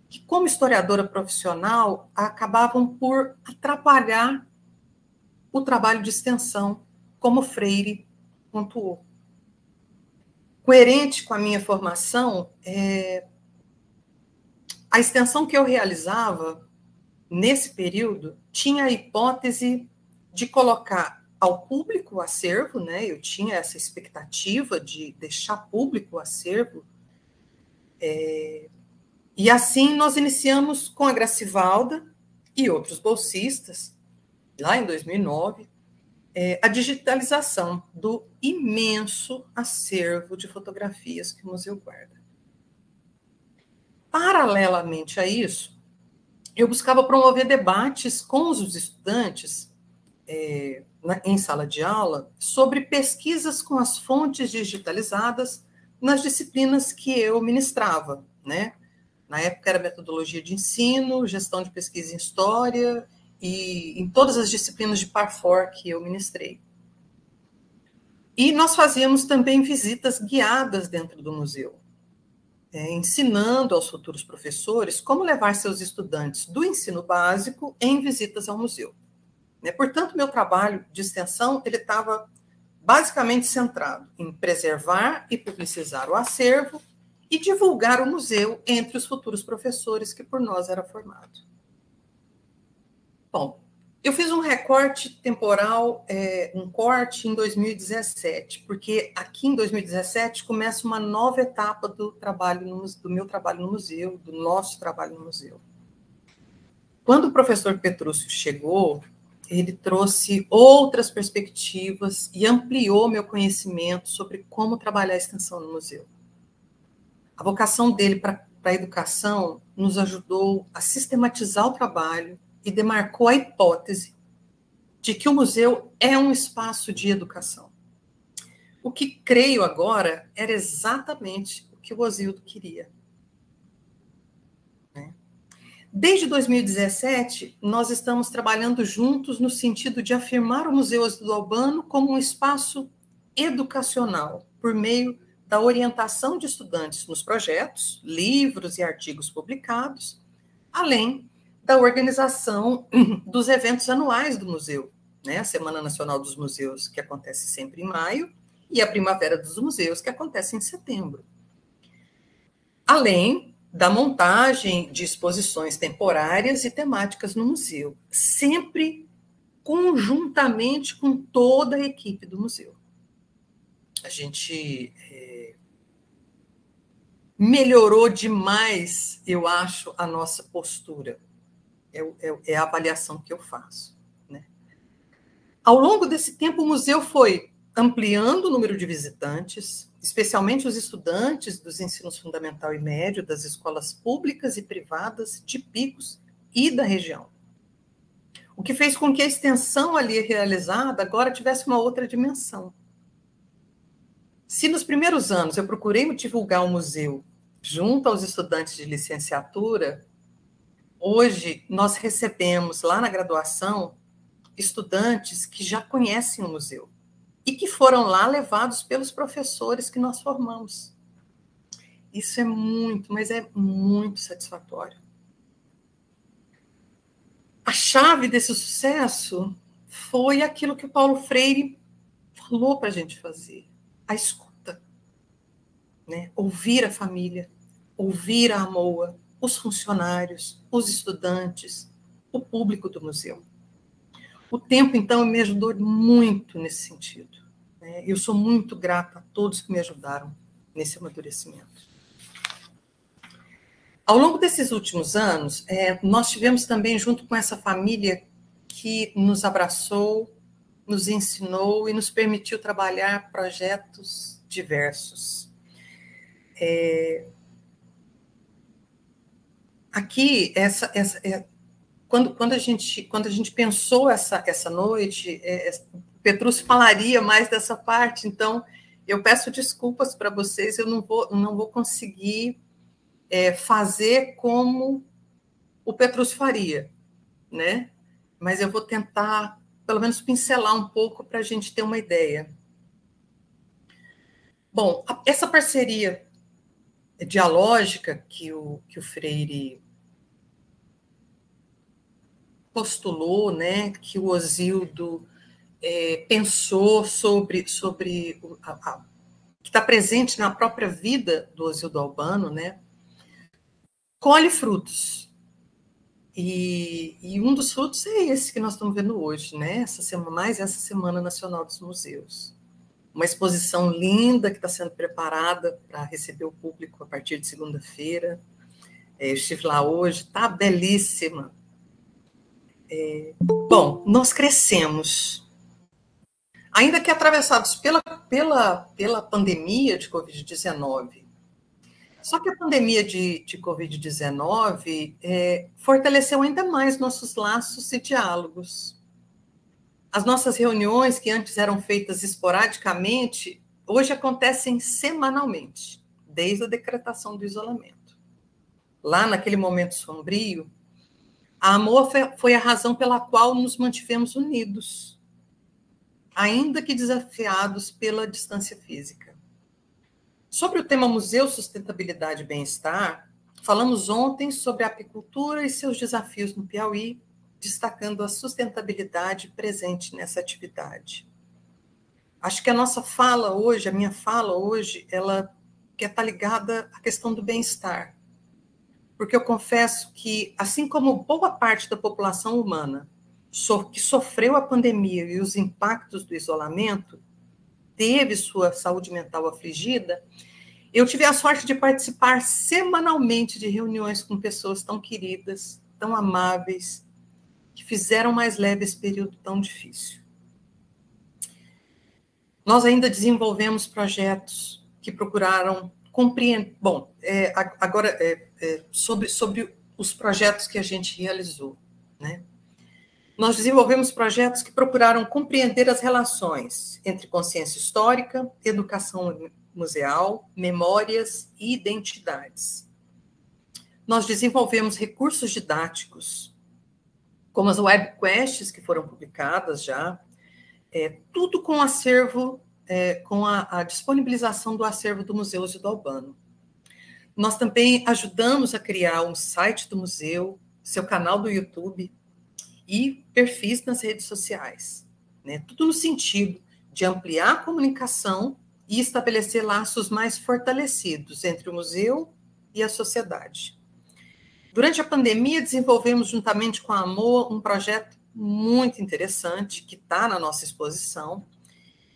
que, como historiadora profissional, acabavam por atrapalhar o trabalho de extensão, como Freire pontuou. Coerente com a minha formação, a extensão que eu realizava nesse período tinha a hipótese de colocar ao público o acervo, né? Eu tinha essa expectativa de deixar público o acervo, e assim nós iniciamos com a Gracivalda e outros bolsistas, lá em 2009, a digitalização do imenso acervo de fotografias que o museu guarda. Paralelamente a isso, eu buscava promover debates com os estudantes em sala de aula sobre pesquisas com as fontes digitalizadas nas disciplinas que eu ministrava, né? Na época era metodologia de ensino, gestão de pesquisa em história e em todas as disciplinas de par for que eu ministrei. E nós fazíamos também visitas guiadas dentro do museu, ensinando aos futuros professores como levar seus estudantes do ensino básico em visitas ao museu. Portanto, meu trabalho de extensão ele estava basicamente centrado em preservar e publicizar o acervo e divulgar o museu entre os futuros professores que por nós era formado. Bom, eu fiz um recorte temporal, um corte em 2017, porque aqui em 2017 começa uma nova etapa do meu trabalho no museu, do nosso trabalho no museu. Quando o professor Petrúcio chegou, ele trouxe outras perspectivas e ampliou meu conhecimento sobre como trabalhar a extensão no museu. A vocação dele para a educação nos ajudou a sistematizar o trabalho e demarcou a hipótese de que o museu é um espaço de educação. O que creio agora era exatamente o que o Osildo queria. Desde 2017, nós estamos trabalhando juntos no sentido de afirmar o Museu Osildo Albano como um espaço educacional, por meio da orientação de estudantes nos projetos, livros e artigos publicados, além da organização dos eventos anuais do museu, né? A Semana Nacional dos Museus, que acontece sempre em maio, e a Primavera dos Museus, que acontece em setembro. Além da montagem de exposições temporárias e temáticas no museu, sempre conjuntamente com toda a equipe do museu. A gente melhorou demais, eu acho, a nossa postura. É a avaliação que eu faço, né? Ao longo desse tempo, o museu foi ampliando o número de visitantes, especialmente os estudantes dos ensinos fundamental e médio, das escolas públicas e privadas de Picos e da região. O que fez com que a extensão ali realizada agora tivesse uma outra dimensão. Se nos primeiros anos eu procurei divulgar o museu junto aos estudantes de licenciatura, hoje nós recebemos lá na graduação estudantes que já conhecem o museu e que foram lá levados pelos professores que nós formamos. Isso é muito, mas é muito satisfatório. A chave desse sucesso foi aquilo que o Paulo Freire falou para a gente fazer, a escuta, né? Ouvir a família, ouvir a AMOA, os funcionários, os estudantes, o público do museu. O tempo, então, me ajudou muito nesse sentido. Eu sou muito grata a todos que me ajudaram nesse amadurecimento. Ao longo desses últimos anos, nós tivemos também, junto com essa família que nos abraçou, nos ensinou e nos permitiu trabalhar projetos diversos. aqui, quando a gente pensou essa noite, Petrúcio falaria mais dessa parte, então eu peço desculpas para vocês, eu não vou conseguir fazer como o Petrúcio faria, né? Mas eu vou tentar, pelo menos, pincelar um pouco para a gente ter uma ideia. Bom, essa parceria dialógica que o Freire postulou, né, que o Osildo pensou sobre que está presente na própria vida do Osildo Albano, né, colhe frutos. E um dos frutos é esse que nós estamos vendo hoje, né, essa Semana Nacional dos Museus. Uma exposição linda que está sendo preparada para receber o público a partir de segunda-feira. Eu estive lá hoje, está belíssima. Bom, nós crescemos, ainda que atravessados pela pandemia de Covid-19. Só que a pandemia de Covid-19 fortaleceu ainda mais nossos laços e diálogos. As nossas reuniões, que antes eram feitas esporadicamente, hoje acontecem semanalmente, desde a decretação do isolamento. Lá, naquele momento sombrio, a amor foi a razão pela qual nos mantivemos unidos, ainda que desafiados pela distância física. Sobre o tema Museu, Sustentabilidade e Bem-Estar, falamos ontem sobre a apicultura e seus desafios no Piauí, destacando a sustentabilidade presente nessa atividade. Acho que a minha fala hoje, ela quer estar ligada à questão do bem-estar. Porque eu confesso que, assim como boa parte da população humana que sofreu a pandemia e os impactos do isolamento, teve sua saúde mental afligida, eu tive a sorte de participar semanalmente de reuniões com pessoas tão queridas, tão amáveis, que fizeram mais leve esse período tão difícil. Nós ainda desenvolvemos projetos que procuraram compreender... Bom, agora, sobre os projetos que a gente realizou, né? Nós desenvolvemos projetos que procuraram compreender as relações entre consciência histórica, educação museal, memórias e identidades. Nós desenvolvemos recursos didáticos, como as webquests que foram publicadas já, tudo com acervo, com a disponibilização do acervo do Museu Osildo Albano. Nós também ajudamos a criar um site do museu, seu canal do YouTube e perfis nas redes sociais, né? Tudo no sentido de ampliar a comunicação e estabelecer laços mais fortalecidos entre o museu e a sociedade. Durante a pandemia, desenvolvemos, juntamente com a AMOA, um projeto muito interessante, que está na nossa exposição,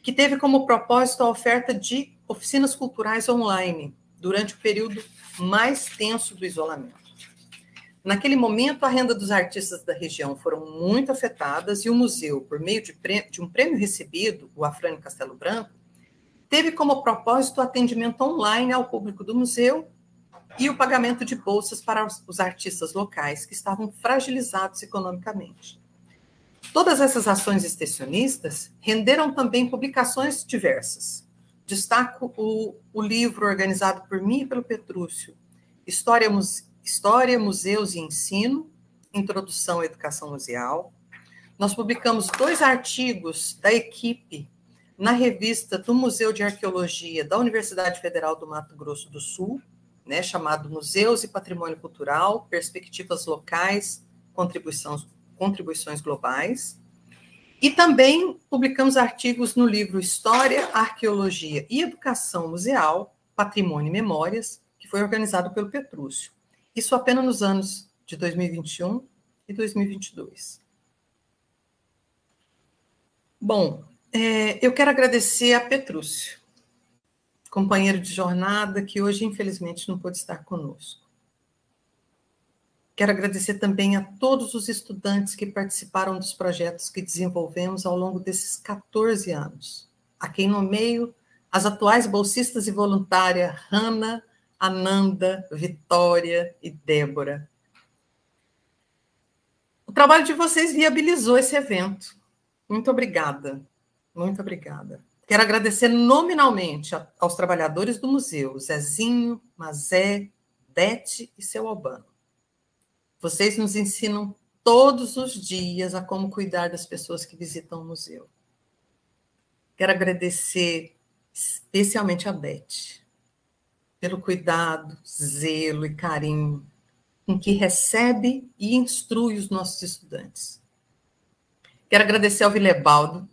que teve como propósito a oferta de oficinas culturais online, durante o período mais tenso do isolamento. Naquele momento, a renda dos artistas da região foram muito afetadas e o museu, por meio de um prêmio recebido, o Afrânio Castelo Branco, teve como propósito o atendimento online ao público do museu e o pagamento de bolsas para os artistas locais que estavam fragilizados economicamente. Todas essas ações extensionistas renderam também publicações diversas. Destaco o livro organizado por mim e pelo Petrúcio, História, Museus e Ensino, Introdução à Educação Museal. Nós publicamos 2 artigos da equipe na revista do Museu de Arqueologia da Universidade Federal do Mato Grosso do Sul, né, chamado Museus e Patrimônio Cultural, Perspectivas Locais, Contribuições Globais. E também publicamos artigos no livro História, Arqueologia e Educação Museal, Patrimônio e Memórias, que foi organizado pelo Petrúcio. Isso apenas nos anos de 2021 e 2022. Bom, eu quero agradecer a Petrúcio, companheiro de jornada, que hoje, infelizmente, não pôde estar conosco. Quero agradecer também a todos os estudantes que participaram dos projetos que desenvolvemos ao longo desses 14 anos. A quem nomeio as atuais bolsistas e voluntárias Hanna, Ananda, Vitória e Débora, trabalho de vocês viabilizou esse evento. Muito obrigada. Muito obrigada. Quero agradecer nominalmente aos trabalhadores do museu, Zezinho, Mazé, Bete e seu Albano. Vocês nos ensinam todos os dias a como cuidar das pessoas que visitam o museu. Quero agradecer especialmente a Bete pelo cuidado, zelo e carinho com que recebe e instrui os nossos estudantes. Quero agradecer ao Vilebaldo,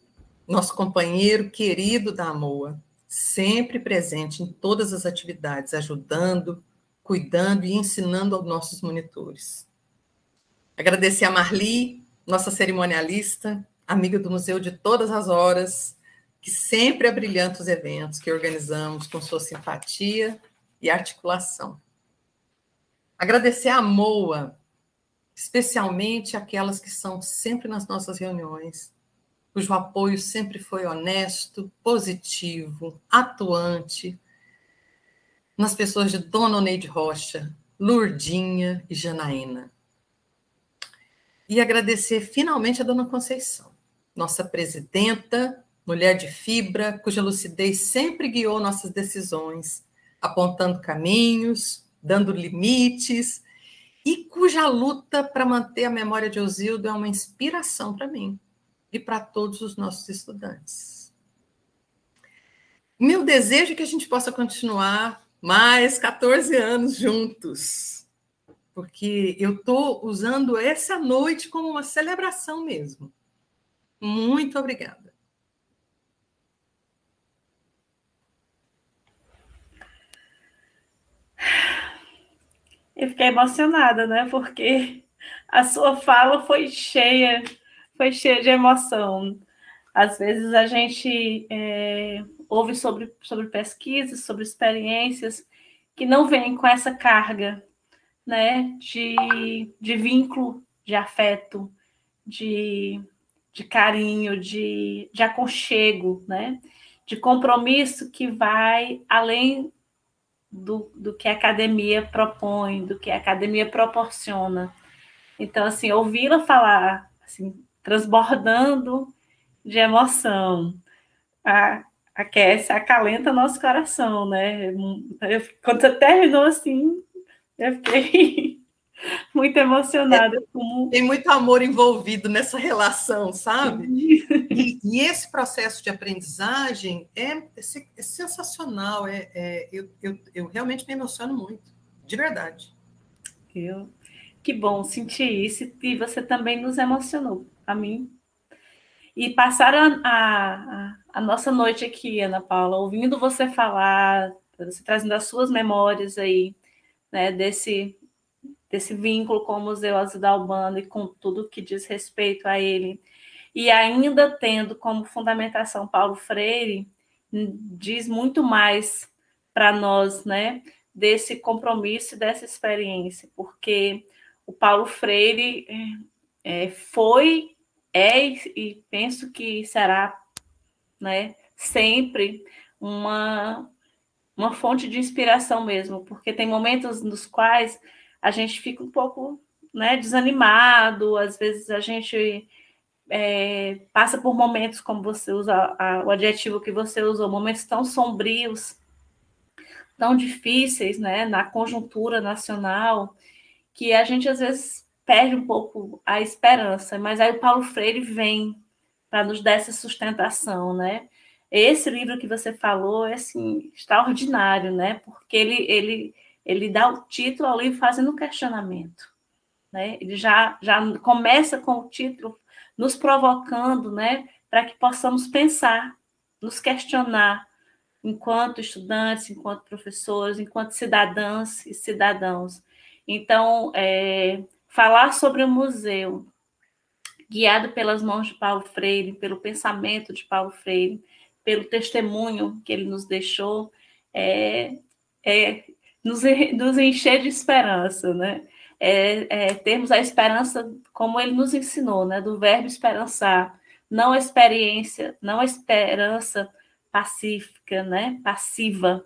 nosso companheiro querido da AMOA, sempre presente em todas as atividades, ajudando, cuidando e ensinando aos nossos monitores. Agradecer a Marli, nossa cerimonialista, amiga do museu de todas as horas, que sempre abrilhanta os eventos que organizamos com sua simpatia e articulação. Agradecer a AMOA, especialmente aquelas que são sempre nas nossas reuniões, cujo apoio sempre foi honesto, positivo, atuante, nas pessoas de Dona Oneide Rocha, Lurdinha e Janaína. E agradecer finalmente a Dona Conceição, nossa presidenta, mulher de fibra, cuja lucidez sempre guiou nossas decisões, apontando caminhos, dando limites, e cuja luta para manter a memória de Osildo é uma inspiração para mim e para todos os nossos estudantes. Meu desejo é que a gente possa continuar mais 14 anos juntos, porque eu estou usando essa noite como uma celebração mesmo. Muito obrigada. Eu fiquei emocionada, né? Porque a sua fala foi cheia de emoção. Às vezes a gente ouve sobre pesquisas, sobre experiências que não vêm com essa carga, né? De vínculo, de afeto, de carinho, de aconchego, né? De compromisso que vai além do que a academia propõe, do que a academia proporciona. Então, assim, ouvi-la falar, assim, transbordando de emoção, aquece, acalenta nosso coração, né? Quando você terminou assim, eu fiquei muito emocionada. Tem muito amor envolvido nessa relação, sabe? E esse processo de aprendizagem é sensacional. Eu realmente me emociono muito, de verdade. Que bom sentir isso, e você também nos emocionou, a mim. E passar a nossa noite aqui, Ana Paula, ouvindo você falar, você trazendo as suas memórias aí, né, desse vínculo com o Museu Osildo Albano e com tudo que diz respeito a ele, e ainda tendo como fundamentação Paulo Freire, diz muito mais para nós, né, desse compromisso e dessa experiência, porque o Paulo Freire foi, e penso que será, né, sempre uma fonte de inspiração mesmo, porque tem momentos nos quais a gente fica um pouco, né, desanimado, às vezes a gente passa por momentos, como você usa o adjetivo que você usou, momentos tão sombrios, tão difíceis, né, na conjuntura nacional, que a gente às vezes perde um pouco a esperança, mas aí o Paulo Freire vem para nos dar essa sustentação, né? Esse livro que você falou é assim, extraordinário, né? Porque ele dá o título ao livro fazendo um questionamento, né? Ele já começa com o título nos provocando, né? Para que possamos pensar, nos questionar, enquanto estudantes, enquanto professores, enquanto cidadãs e cidadãos. Então, falar sobre o museu, guiado pelas mãos de Paulo Freire, pelo pensamento de Paulo Freire, pelo testemunho que ele nos deixou, nos encher de esperança, né? Termos a esperança como ele nos ensinou, né? Do verbo esperançar, não a experiência, não a esperança pacífica, né? Passiva,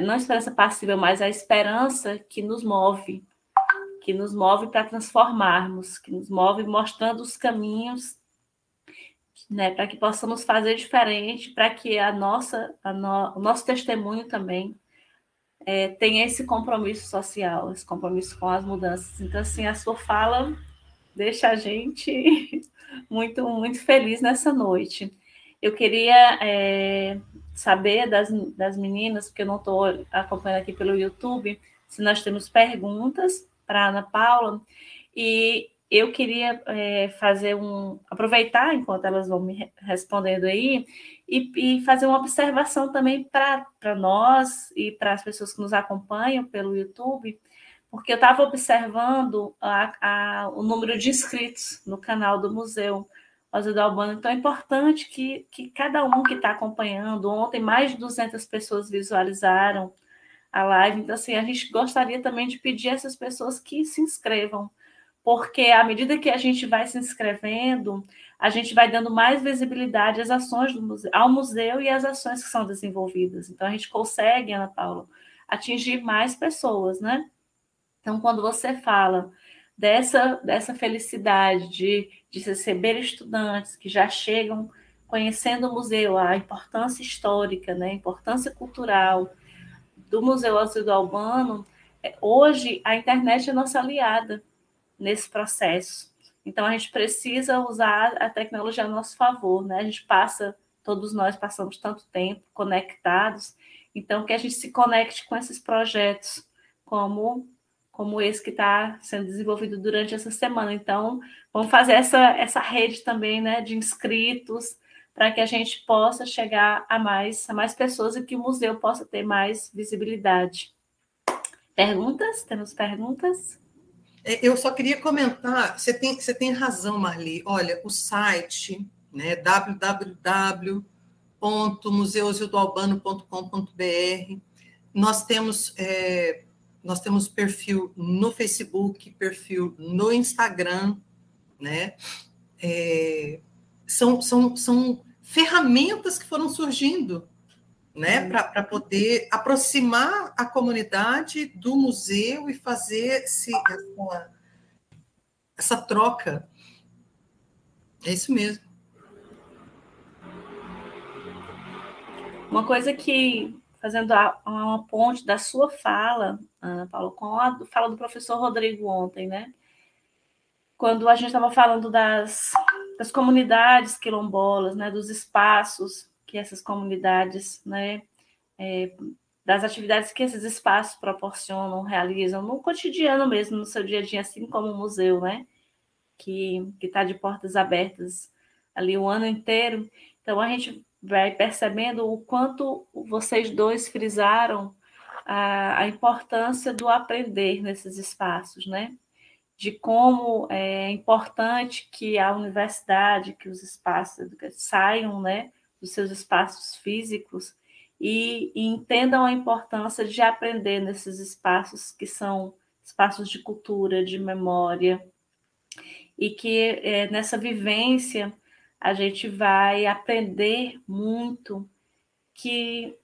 não a esperança passiva, mas a esperança que nos move, que nos move para transformarmos, que nos move mostrando os caminhos, né, para que possamos fazer diferente, para que o nosso testemunho também tenha esse compromisso social, esse compromisso com as mudanças. Então, assim, a sua fala deixa a gente muito, muito feliz nessa noite. Eu queria saber das meninas, porque eu não estou acompanhando aqui pelo YouTube, se nós temos perguntas para a Ana Paula, e eu queria aproveitar enquanto elas vão me respondendo aí, e fazer uma observação também para nós e para as pessoas que nos acompanham pelo YouTube, porque eu estava observando o número de inscritos no canal do Museu Oswildo Albano. Então, é importante que cada um que está acompanhando, ontem mais de 200 pessoas visualizaram a live, então, assim, a gente gostaria também de pedir a essas pessoas que se inscrevam, porque à medida que a gente vai se inscrevendo, a gente vai dando mais visibilidade às ações ao museu e às ações que são desenvolvidas. Então, a gente consegue, Ana Paula, atingir mais pessoas, né? Então, quando você fala dessa felicidade de receber estudantes que já chegam conhecendo o museu, a importância histórica, né, a importância cultural do Museu Oswildo Albano, hoje a internet é nossa aliada nesse processo. Então, a gente precisa usar a tecnologia a nosso favor, né? Todos nós passamos tanto tempo conectados, então que a gente se conecte com esses projetos, como esse que está sendo desenvolvido durante essa semana. Então, vamos fazer essa rede também, né, de inscritos, para que a gente possa chegar a mais pessoas e que o museu possa ter mais visibilidade. Perguntas? Temos perguntas? Eu só queria comentar, você tem razão, Marli. Olha, o site, né, www.museuoswildoalbano.com.br, nós temos perfil no Facebook, perfil no Instagram, né? São ferramentas que foram surgindo, né, para poder aproximar a comunidade do museu e fazer essa troca. É isso mesmo. Uma coisa que, fazendo uma ponte da sua fala, Ana Paula, com a fala do professor Rodrigo ontem, né? Quando a gente estava falando das comunidades quilombolas, né, dos espaços que essas comunidades, né, das atividades que esses espaços proporcionam, realizam no cotidiano mesmo, no seu dia a dia, assim como o museu, né, que está de portas abertas ali o ano inteiro. Então, a gente vai percebendo o quanto vocês dois frisaram a importância do aprender nesses espaços, né? De como é importante que a universidade, que os espaços saiam, né, dos seus espaços físicos e entendam a importância de aprender nesses espaços que são espaços de cultura, de memória, e que nessa vivência a gente vai aprender muito que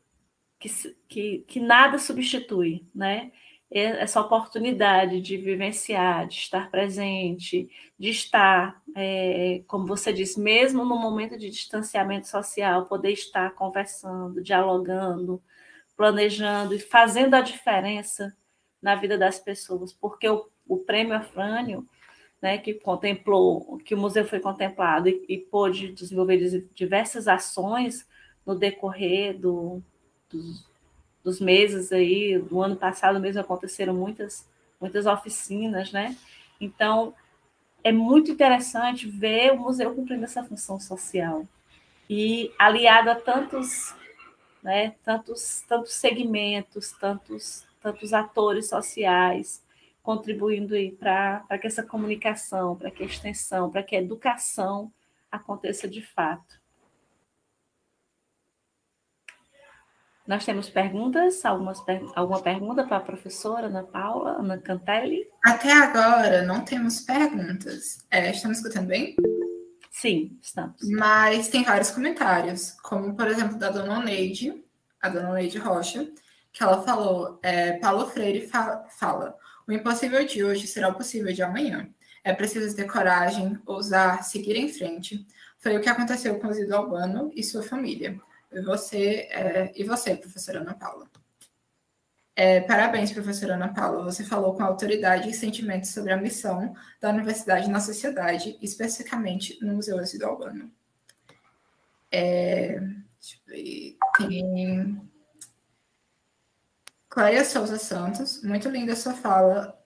nada substitui, né? Essa oportunidade de vivenciar, de estar presente, de estar, como você disse, mesmo no momento de distanciamento social, poder estar conversando, dialogando, planejando e fazendo a diferença na vida das pessoas, porque o Prêmio Afrânio, né, que contemplou, que o museu foi contemplado e pôde desenvolver diversas ações no decorrer dos meses aí, do ano passado mesmo aconteceram muitas oficinas, né? Então, é muito interessante ver o museu cumprindo essa função social e aliado a tantos segmentos, tantos atores sociais, contribuindo aí para que essa comunicação, para que a extensão, para que a educação aconteça de fato. Nós temos perguntas? Alguma pergunta para a professora Ana Paula, Ana Cantelli? Até agora não temos perguntas. Estamos escutando bem? Sim, estamos. Mas tem vários comentários, como, por exemplo, da dona Neide, a dona Neide Rocha, que ela falou, Paulo Freire fala, o O impossível de hoje será o possível de amanhã. É preciso ter coragem, ousar, seguir em frente. Foi o que aconteceu com o Zildo Albano e sua família. E você, professora Ana Paula. Parabéns, professora Ana Paula. Você falou com autoridade e sentimento sobre a missão da universidade na sociedade, especificamente no Museu Zildo Albano. Deixa eu ver. Tem Cléia Souza Santos. Muito linda a sua fala,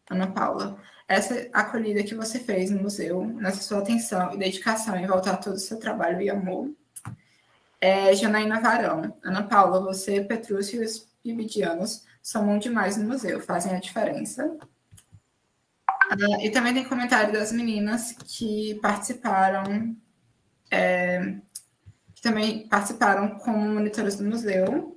Ana Paula. Essa acolhida que você fez no museu, nessa sua atenção e dedicação em voltar todo o seu trabalho e amor. Janaína Varão. Ana Paula, você, Petrúcio e os bibidianos são muito demais no museu, fazem a diferença. E também tem comentário das meninas que participaram, como monitoras do museu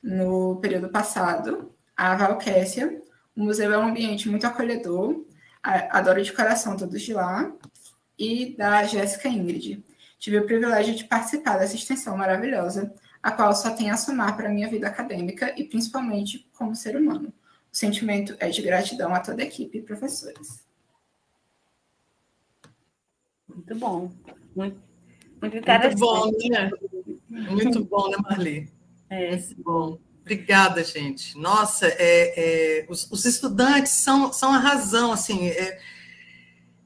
no período passado. A Valquécia. O museu é um ambiente muito acolhedor, adoro de coração todos de lá. E da Jéssica Ingrid. Tive o privilégio de participar dessa extensão maravilhosa, a qual só tem a somar para a minha vida acadêmica e principalmente como ser humano. O sentimento é de gratidão a toda a equipe e professores. Muito bom. Muito interessante. Muito bom, né, Marli? Muito bom. Obrigada, gente. Nossa, os estudantes são a razão, assim,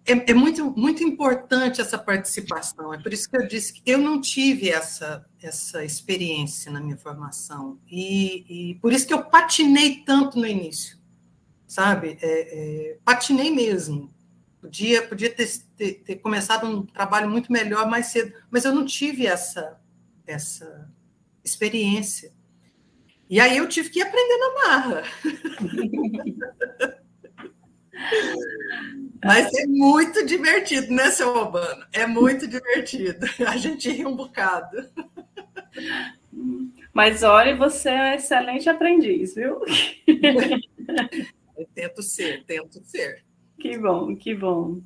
é muito, muito importante essa participação. É por isso que eu disse que eu não tive essa experiência na minha formação. E por isso que eu patinei tanto no início, sabe? Patinei mesmo. Podia ter começado um trabalho muito melhor mais cedo, mas eu não tive essa experiência. E aí eu tive que ir aprender na marra. Mas é muito divertido, né, seu Albano? É muito divertido. A gente ri um bocado. Mas olha, você é um excelente aprendiz, viu? Eu tento ser. Que bom, que bom.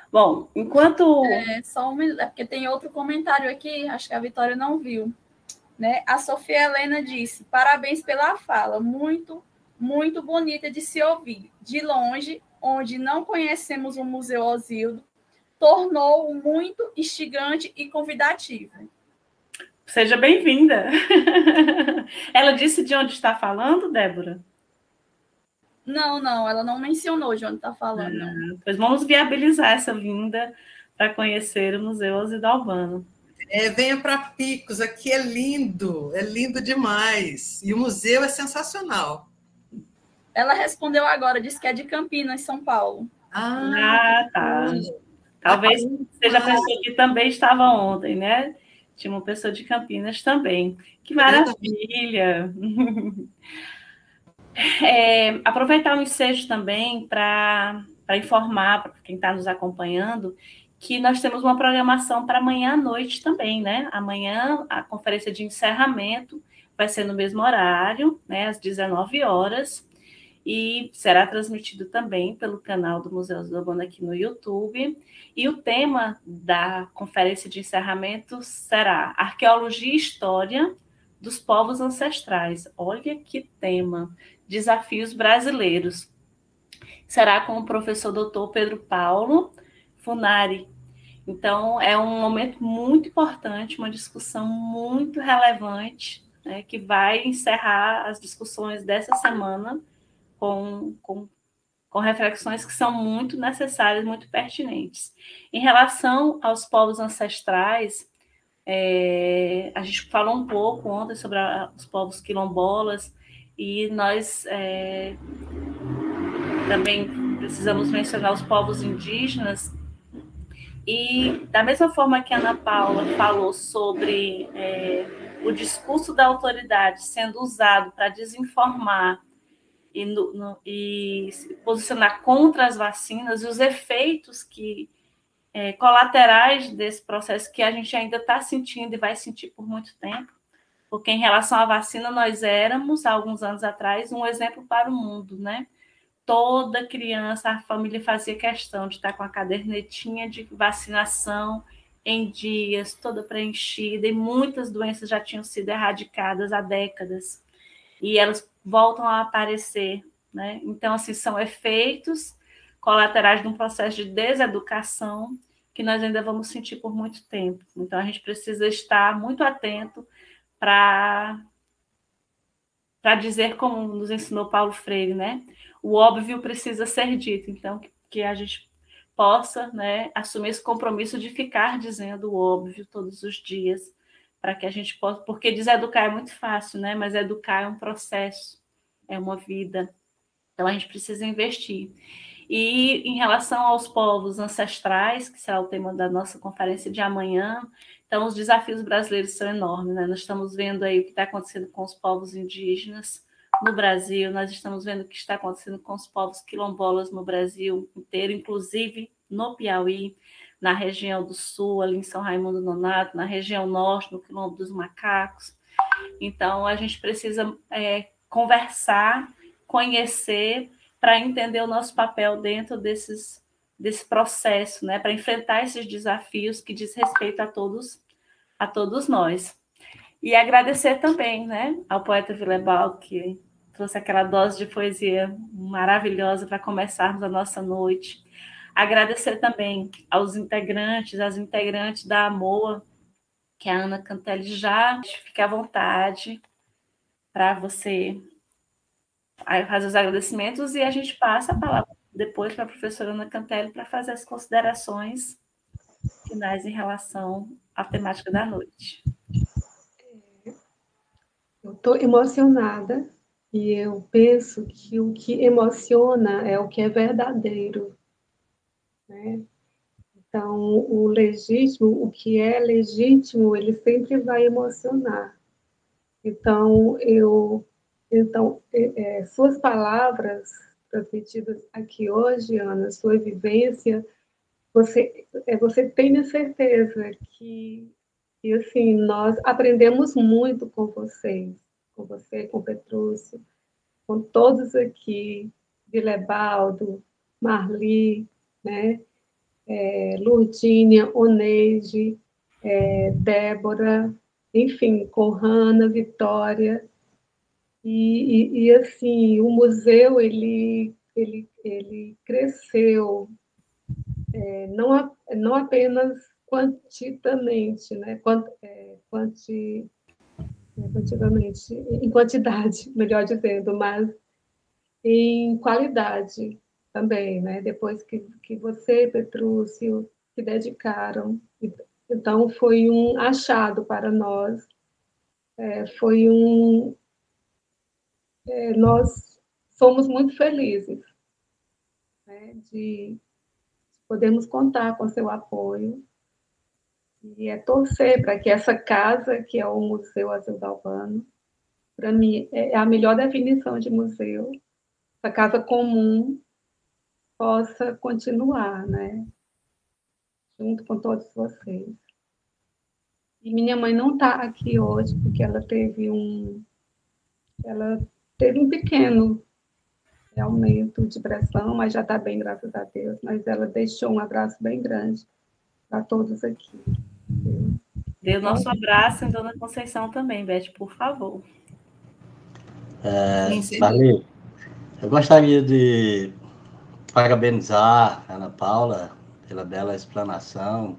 Bom, enquanto... Só um minuto, porque tem outro comentário aqui, acho que a Vitória não viu. Né? A Sofia Helena disse, parabéns pela fala, muito, muito bonita de se ouvir. De longe, onde não conhecemos o Museu Osildo, tornou-o muito instigante e convidativo. Seja bem-vinda. Ela disse de onde está falando, Débora? Não, ela não mencionou de onde está falando. Pois vamos viabilizar essa vinda para conhecer o Museu Osildo Albano. Venha para Picos, aqui é lindo demais. E o museu é sensacional. Ela respondeu agora, disse que é de Campinas, São Paulo. Tá. Talvez seja a pessoa que também estava ontem, né? Tinha uma pessoa de Campinas também. Que maravilha! Aproveitar o ensejo também para informar para quem está nos acompanhando que nós temos uma programação para amanhã à noite também, né? Amanhã a conferência de encerramento vai ser no mesmo horário, né? Às 19 horas, e será transmitido também pelo canal do Museu Zildo Albano aqui no YouTube. E o tema da conferência de encerramento será Arqueologia e História dos Povos Ancestrais. Olha que tema! Desafios brasileiros. Será com o professor Dr. Pedro Paulo Funari. Então, é um momento muito importante, uma discussão muito relevante, né, que vai encerrar as discussões dessa semana com reflexões que são muito necessárias, muito pertinentes. Em relação aos povos ancestrais, a gente falou um pouco ontem sobre os povos quilombolas, e nós também precisamos mencionar os povos indígenas. E da mesma forma que a Ana Paula falou sobre o discurso da autoridade sendo usado para desinformar e se posicionar contra as vacinas e os efeitos colaterais desse processo que a gente ainda está sentindo e vai sentir por muito tempo, porque em relação à vacina nós éramos, há alguns anos atrás, um exemplo para o mundo, né? Toda criança, a família fazia questão de estar com a cadernetinha de vacinação em dias, toda preenchida, e muitas doenças já tinham sido erradicadas há décadas. E elas voltam a aparecer, né? Então, assim, são efeitos colaterais de um processo de deseducação que nós ainda vamos sentir por muito tempo. Então, a gente precisa estar muito atento para dizer, como nos ensinou Paulo Freire, né? O óbvio precisa ser dito. Então, que a gente possa, né, assumir esse compromisso de ficar dizendo o óbvio todos os dias, para que a gente possa... Porque deseducar é muito fácil, né? Mas educar é um processo, é uma vida. Então, a gente precisa investir. E em relação aos povos ancestrais, que será o tema da nossa conferência de amanhã, então os desafios brasileiros são enormes, né? Nós estamos vendo aí o que está acontecendo com os povos indígenas no Brasil, nós estamos vendo o que está acontecendo com os povos quilombolas no Brasil inteiro, inclusive no Piauí, na região do Sul, ali em São Raimundo Nonato, na região norte, no Quilombo dos Macacos. Então, a gente precisa conversar, conhecer, para entender o nosso papel dentro desse processo, né? Para enfrentar esses desafios que diz respeito a todos nós. E agradecer também, né, ao poeta Willebald, que trouxe aquela dose de poesia maravilhosa para começarmos a nossa noite. Agradecer também aos integrantes, às integrantes da AMOA, que a Ana Cantelli já fica à vontade para você fazer os agradecimentos, e a gente passa a palavra depois para a professora Ana Cantelli para fazer as considerações finais em relação à temática da noite. Eu estou emocionada e eu penso que o que emociona é o que é verdadeiro, né? Então, o legítimo, o que é legítimo, ele sempre vai emocionar. Então, suas palavras transmitidas aqui hoje, Ana, sua vivência, você tem a certeza que assim, nós aprendemos muito com vocês, com você, com Petrúcio, com todos aqui, Willebald, Marli, né? Lurdínia, Oneide, Débora, enfim, com Hanna, Vitória. E assim, o museu ele cresceu, não apenas quantitamente, né? Quantitativamente, em quantidade, melhor dizendo, mas em qualidade também, né? Depois que você, Petrúcio, se dedicaram. Então, foi um achado para nós, nós somos muito felizes, né, de podermos contar com seu apoio e torcer para que essa casa, que é o Museu Azildo Albano, para mim é a melhor definição de museu, essa casa comum possa continuar, né, junto com todos vocês. E minha mãe não está aqui hoje porque ela teve um pequeno aumento de pressão, mas já está bem, graças a Deus. Mas ela deixou um abraço bem grande para todos aqui. Dê o nosso abraço em Dona Conceição também, Beth, por favor. Marli, eu gostaria de parabenizar a Ana Paula pela bela explanação,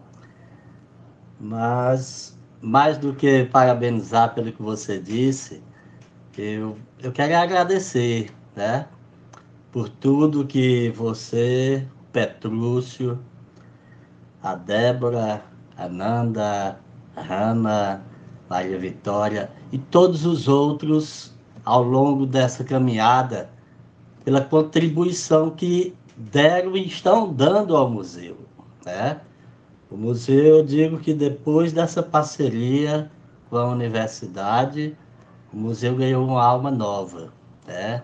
mas mais do que parabenizar pelo que você disse, eu quero agradecer, né, por tudo que você, Petrúcio, a Débora, a Nanda, a Hanna, Maria Vitória e todos os outros ao longo dessa caminhada, pela contribuição que deram e estão dando ao museu, né? O museu, eu digo que depois dessa parceria com a universidade, o museu ganhou uma alma nova, né?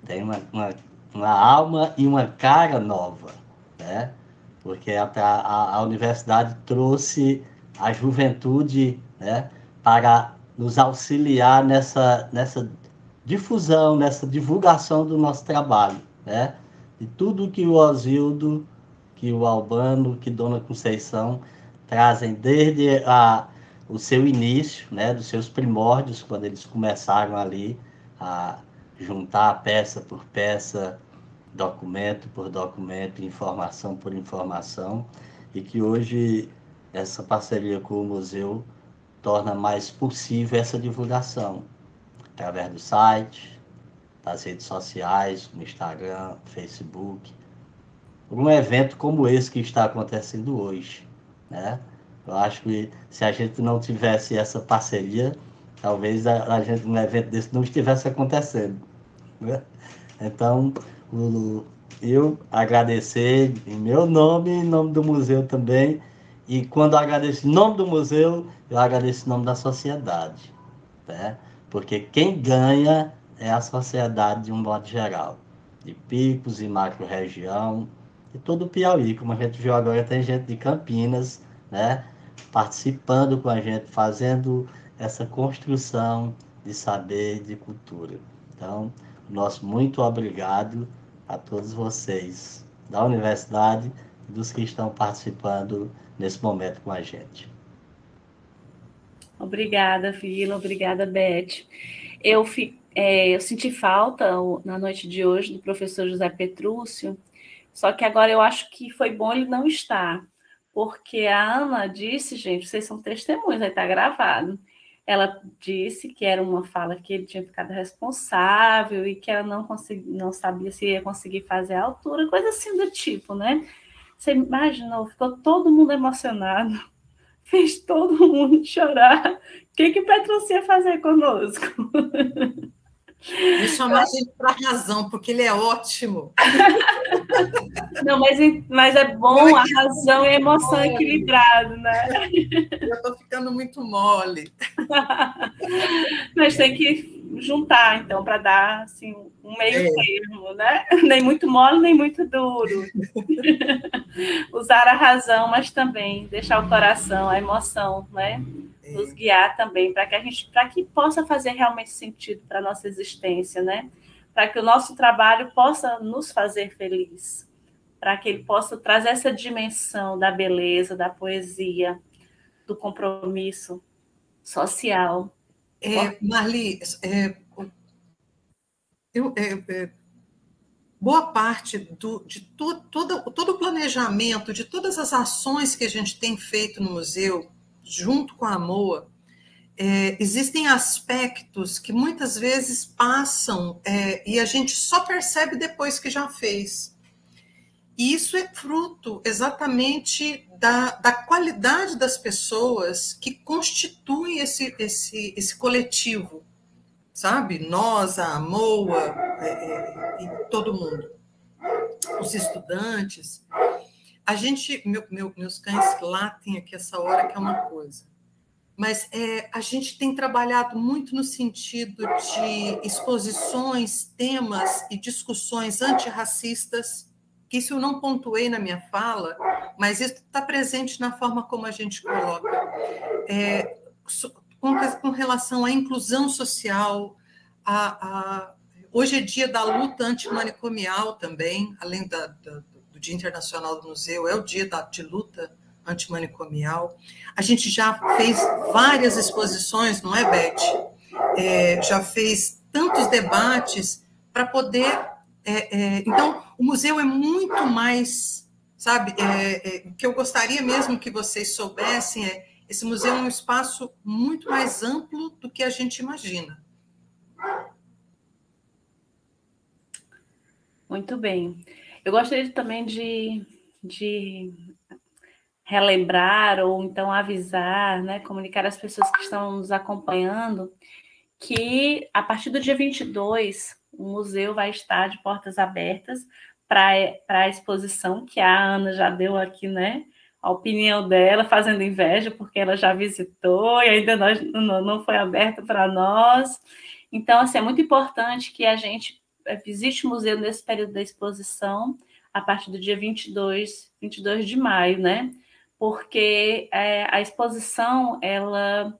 Tem uma alma e uma cara nova, né? Porque a universidade trouxe a juventude, né, para nos auxiliar nessa difusão, nessa divulgação do nosso trabalho, né? E tudo que o Azildo, que o Albano, que Dona Conceição trazem desde o seu início, né, dos seus primórdios, quando eles começaram ali juntar peça por peça, documento por documento, informação por informação, e que hoje essa parceria com o museu torna mais possível essa divulgação, através do site, das redes sociais, no Instagram, Facebook, por um evento como esse que está acontecendo hoje, né? Eu acho que se a gente não tivesse essa parceria, talvez a gente, um evento desse não estivesse acontecendo, né? Então, eu agradecer em meu nome, em nome do museu também, e quando eu agradeço em nome do museu, eu agradeço em nome da sociedade, né? Porque quem ganha é a sociedade de um modo geral, de Picos e macro-região, e todo o Piauí, como a gente viu agora, tem gente de Campinas, né, participando com a gente, fazendo essa construção de saber e de cultura. Então, nosso muito obrigado a todos vocês da universidade e dos que estão participando nesse momento com a gente. Obrigada, Vila, obrigada, Beth. Eu senti falta na noite de hoje do professor José Petrúcio, só que agora eu acho que foi bom ele não estar, porque a Ana disse, gente, vocês são testemunhas, aí está gravado. Ela disse que era uma fala que ele tinha ficado responsável e que ela não sabia se ia conseguir fazer a altura, coisa assim do tipo, né? Você imaginou, ficou todo mundo emocionado, fez todo mundo chorar. O que Petrúcio ia fazer conosco? Me chamar a gente para razão, porque ele é ótimo. Não, mas é bom a razão e a emoção equilibrado, né? Eu estou ficando muito mole. Mas tem que juntar, então, para dar assim, um meio termo, né? Nem muito mole, nem muito duro. Usar a razão, mas também deixar o coração, a emoção, né? Nos guiar também, para que possa fazer realmente sentido para a nossa existência, né? Para que o nosso trabalho possa nos fazer feliz, para que ele possa trazer essa dimensão da beleza, da poesia, do compromisso social. Marli, boa parte de todo o planejamento, de todas as ações que a gente tem feito no museu, junto com a MOA, existem aspectos que muitas vezes passam e a gente só percebe depois que já fez. E isso é fruto exatamente da qualidade das pessoas que constituem esse coletivo, sabe? Nós, a MOA, e todo mundo, os estudantes. A gente, meus cães latem aqui essa hora, que é uma coisa. Mas a gente tem trabalhado muito no sentido de exposições, temas e discussões antirracistas, que isso eu não pontuei na minha fala, mas isso está presente na forma como a gente coloca. Com relação à inclusão social, hoje é dia da luta antimanicomial também, além do Dia Internacional do Museu, é o dia de luta antimanicomial. A gente já fez várias exposições, não é, Beth? Já fez tantos debates para poder... então, o museu é muito mais, sabe? O que eu gostaria mesmo que vocês soubessem esse museu é um espaço muito mais amplo do que a gente imagina. Muito bem. Eu gostaria também de relembrar ou então avisar, né, comunicar às pessoas que estão nos acompanhando que a partir do dia 22 o museu vai estar de portas abertas para a exposição que a Ana já deu aqui, né? A opinião dela, fazendo inveja, porque ela já visitou e ainda não foi aberta para nós. Então, assim, é muito importante que a gente visite o museu nesse período da exposição, a partir do dia 22 de maio, né? Porque a exposição, ela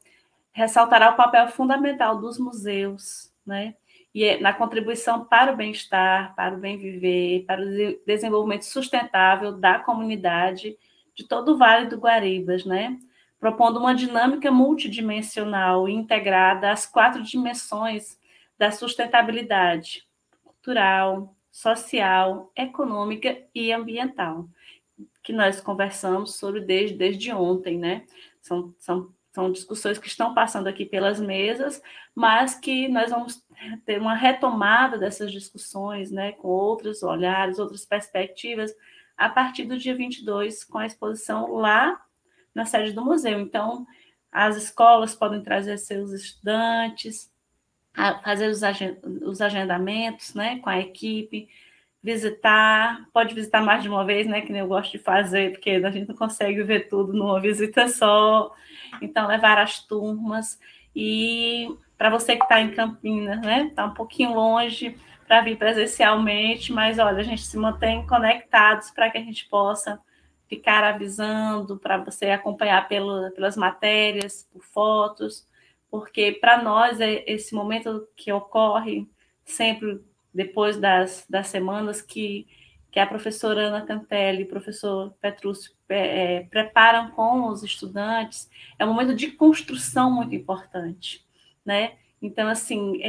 ressaltará o papel fundamental dos museus, né? E na contribuição para o bem-estar, para o bem viver, para o desenvolvimento sustentável da comunidade de todo o Vale do Guaribas, né? Propondo uma dinâmica multidimensional e integrada às 4 dimensões da sustentabilidade cultural, social, econômica e ambiental, que nós conversamos sobre desde ontem, né? São discussões que estão passando aqui pelas mesas, mas que nós vamos ter uma retomada dessas discussões, né, com outros olhares, outras perspectivas, a partir do dia 22, com a exposição lá na sede do museu. Então, as escolas podem trazer seus estudantes, fazer os agendamentos, né, com a equipe, pode visitar mais de uma vez, né, que nem eu gosto de fazer, porque a gente não consegue ver tudo numa visita só. Então, levar as turmas. E para você que está em Campinas, né, está um pouquinho longe para vir presencialmente, mas olha, a gente se mantém conectados para que a gente possa ficar avisando, para você acompanhar pelas matérias, por fotos, porque para nós esse momento que ocorre sempre depois das semanas que a professora Ana Cantelli e o professor Petrúcio preparam com os estudantes, é um momento de construção muito importante, né? Então, assim,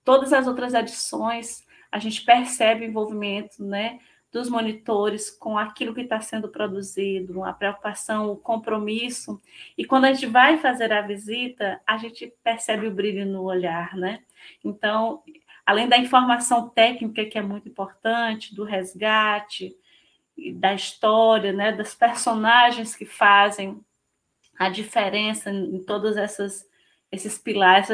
todas as outras edições, a gente percebe o envolvimento, né, dos monitores com aquilo que está sendo produzido, a preocupação, o compromisso, e quando a gente vai fazer a visita, a gente percebe o brilho no olhar, né? Então, além da informação técnica, que é muito importante, do resgate, da história, né, das personagens que fazem a diferença em todas esses pilares,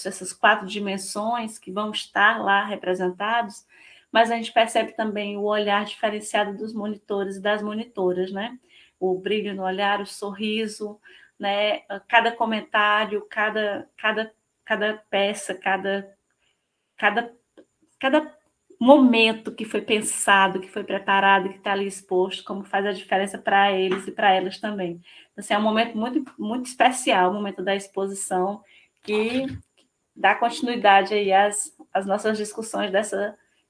essas 4 dimensões que vão estar lá representados, mas a gente percebe também o olhar diferenciado dos monitores e das monitoras, né? O brilho no olhar, o sorriso, né? Cada comentário, cada peça, cada momento que foi pensado, que foi preparado, que está ali exposto, como faz a diferença para eles e para elas também. Então, assim, é um momento muito, muito especial, o momento da exposição, que dá continuidade aí às nossas discussões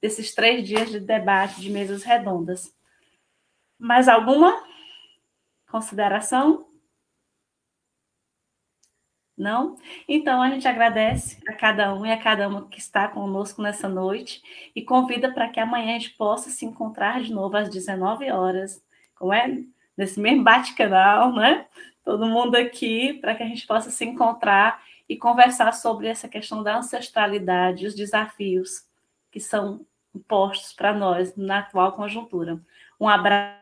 desses 3 dias de debate, de mesas redondas. Mais alguma consideração? Não? Então, a gente agradece a cada um e a cada uma que está conosco nessa noite e convida para que amanhã a gente possa se encontrar de novo às 19 horas, como é? Nesse mesmo bate-canal, né? Todo mundo aqui, para que a gente possa se encontrar e conversar sobre essa questão da ancestralidade, os desafios que são impostos para nós na atual conjuntura. Um abraço.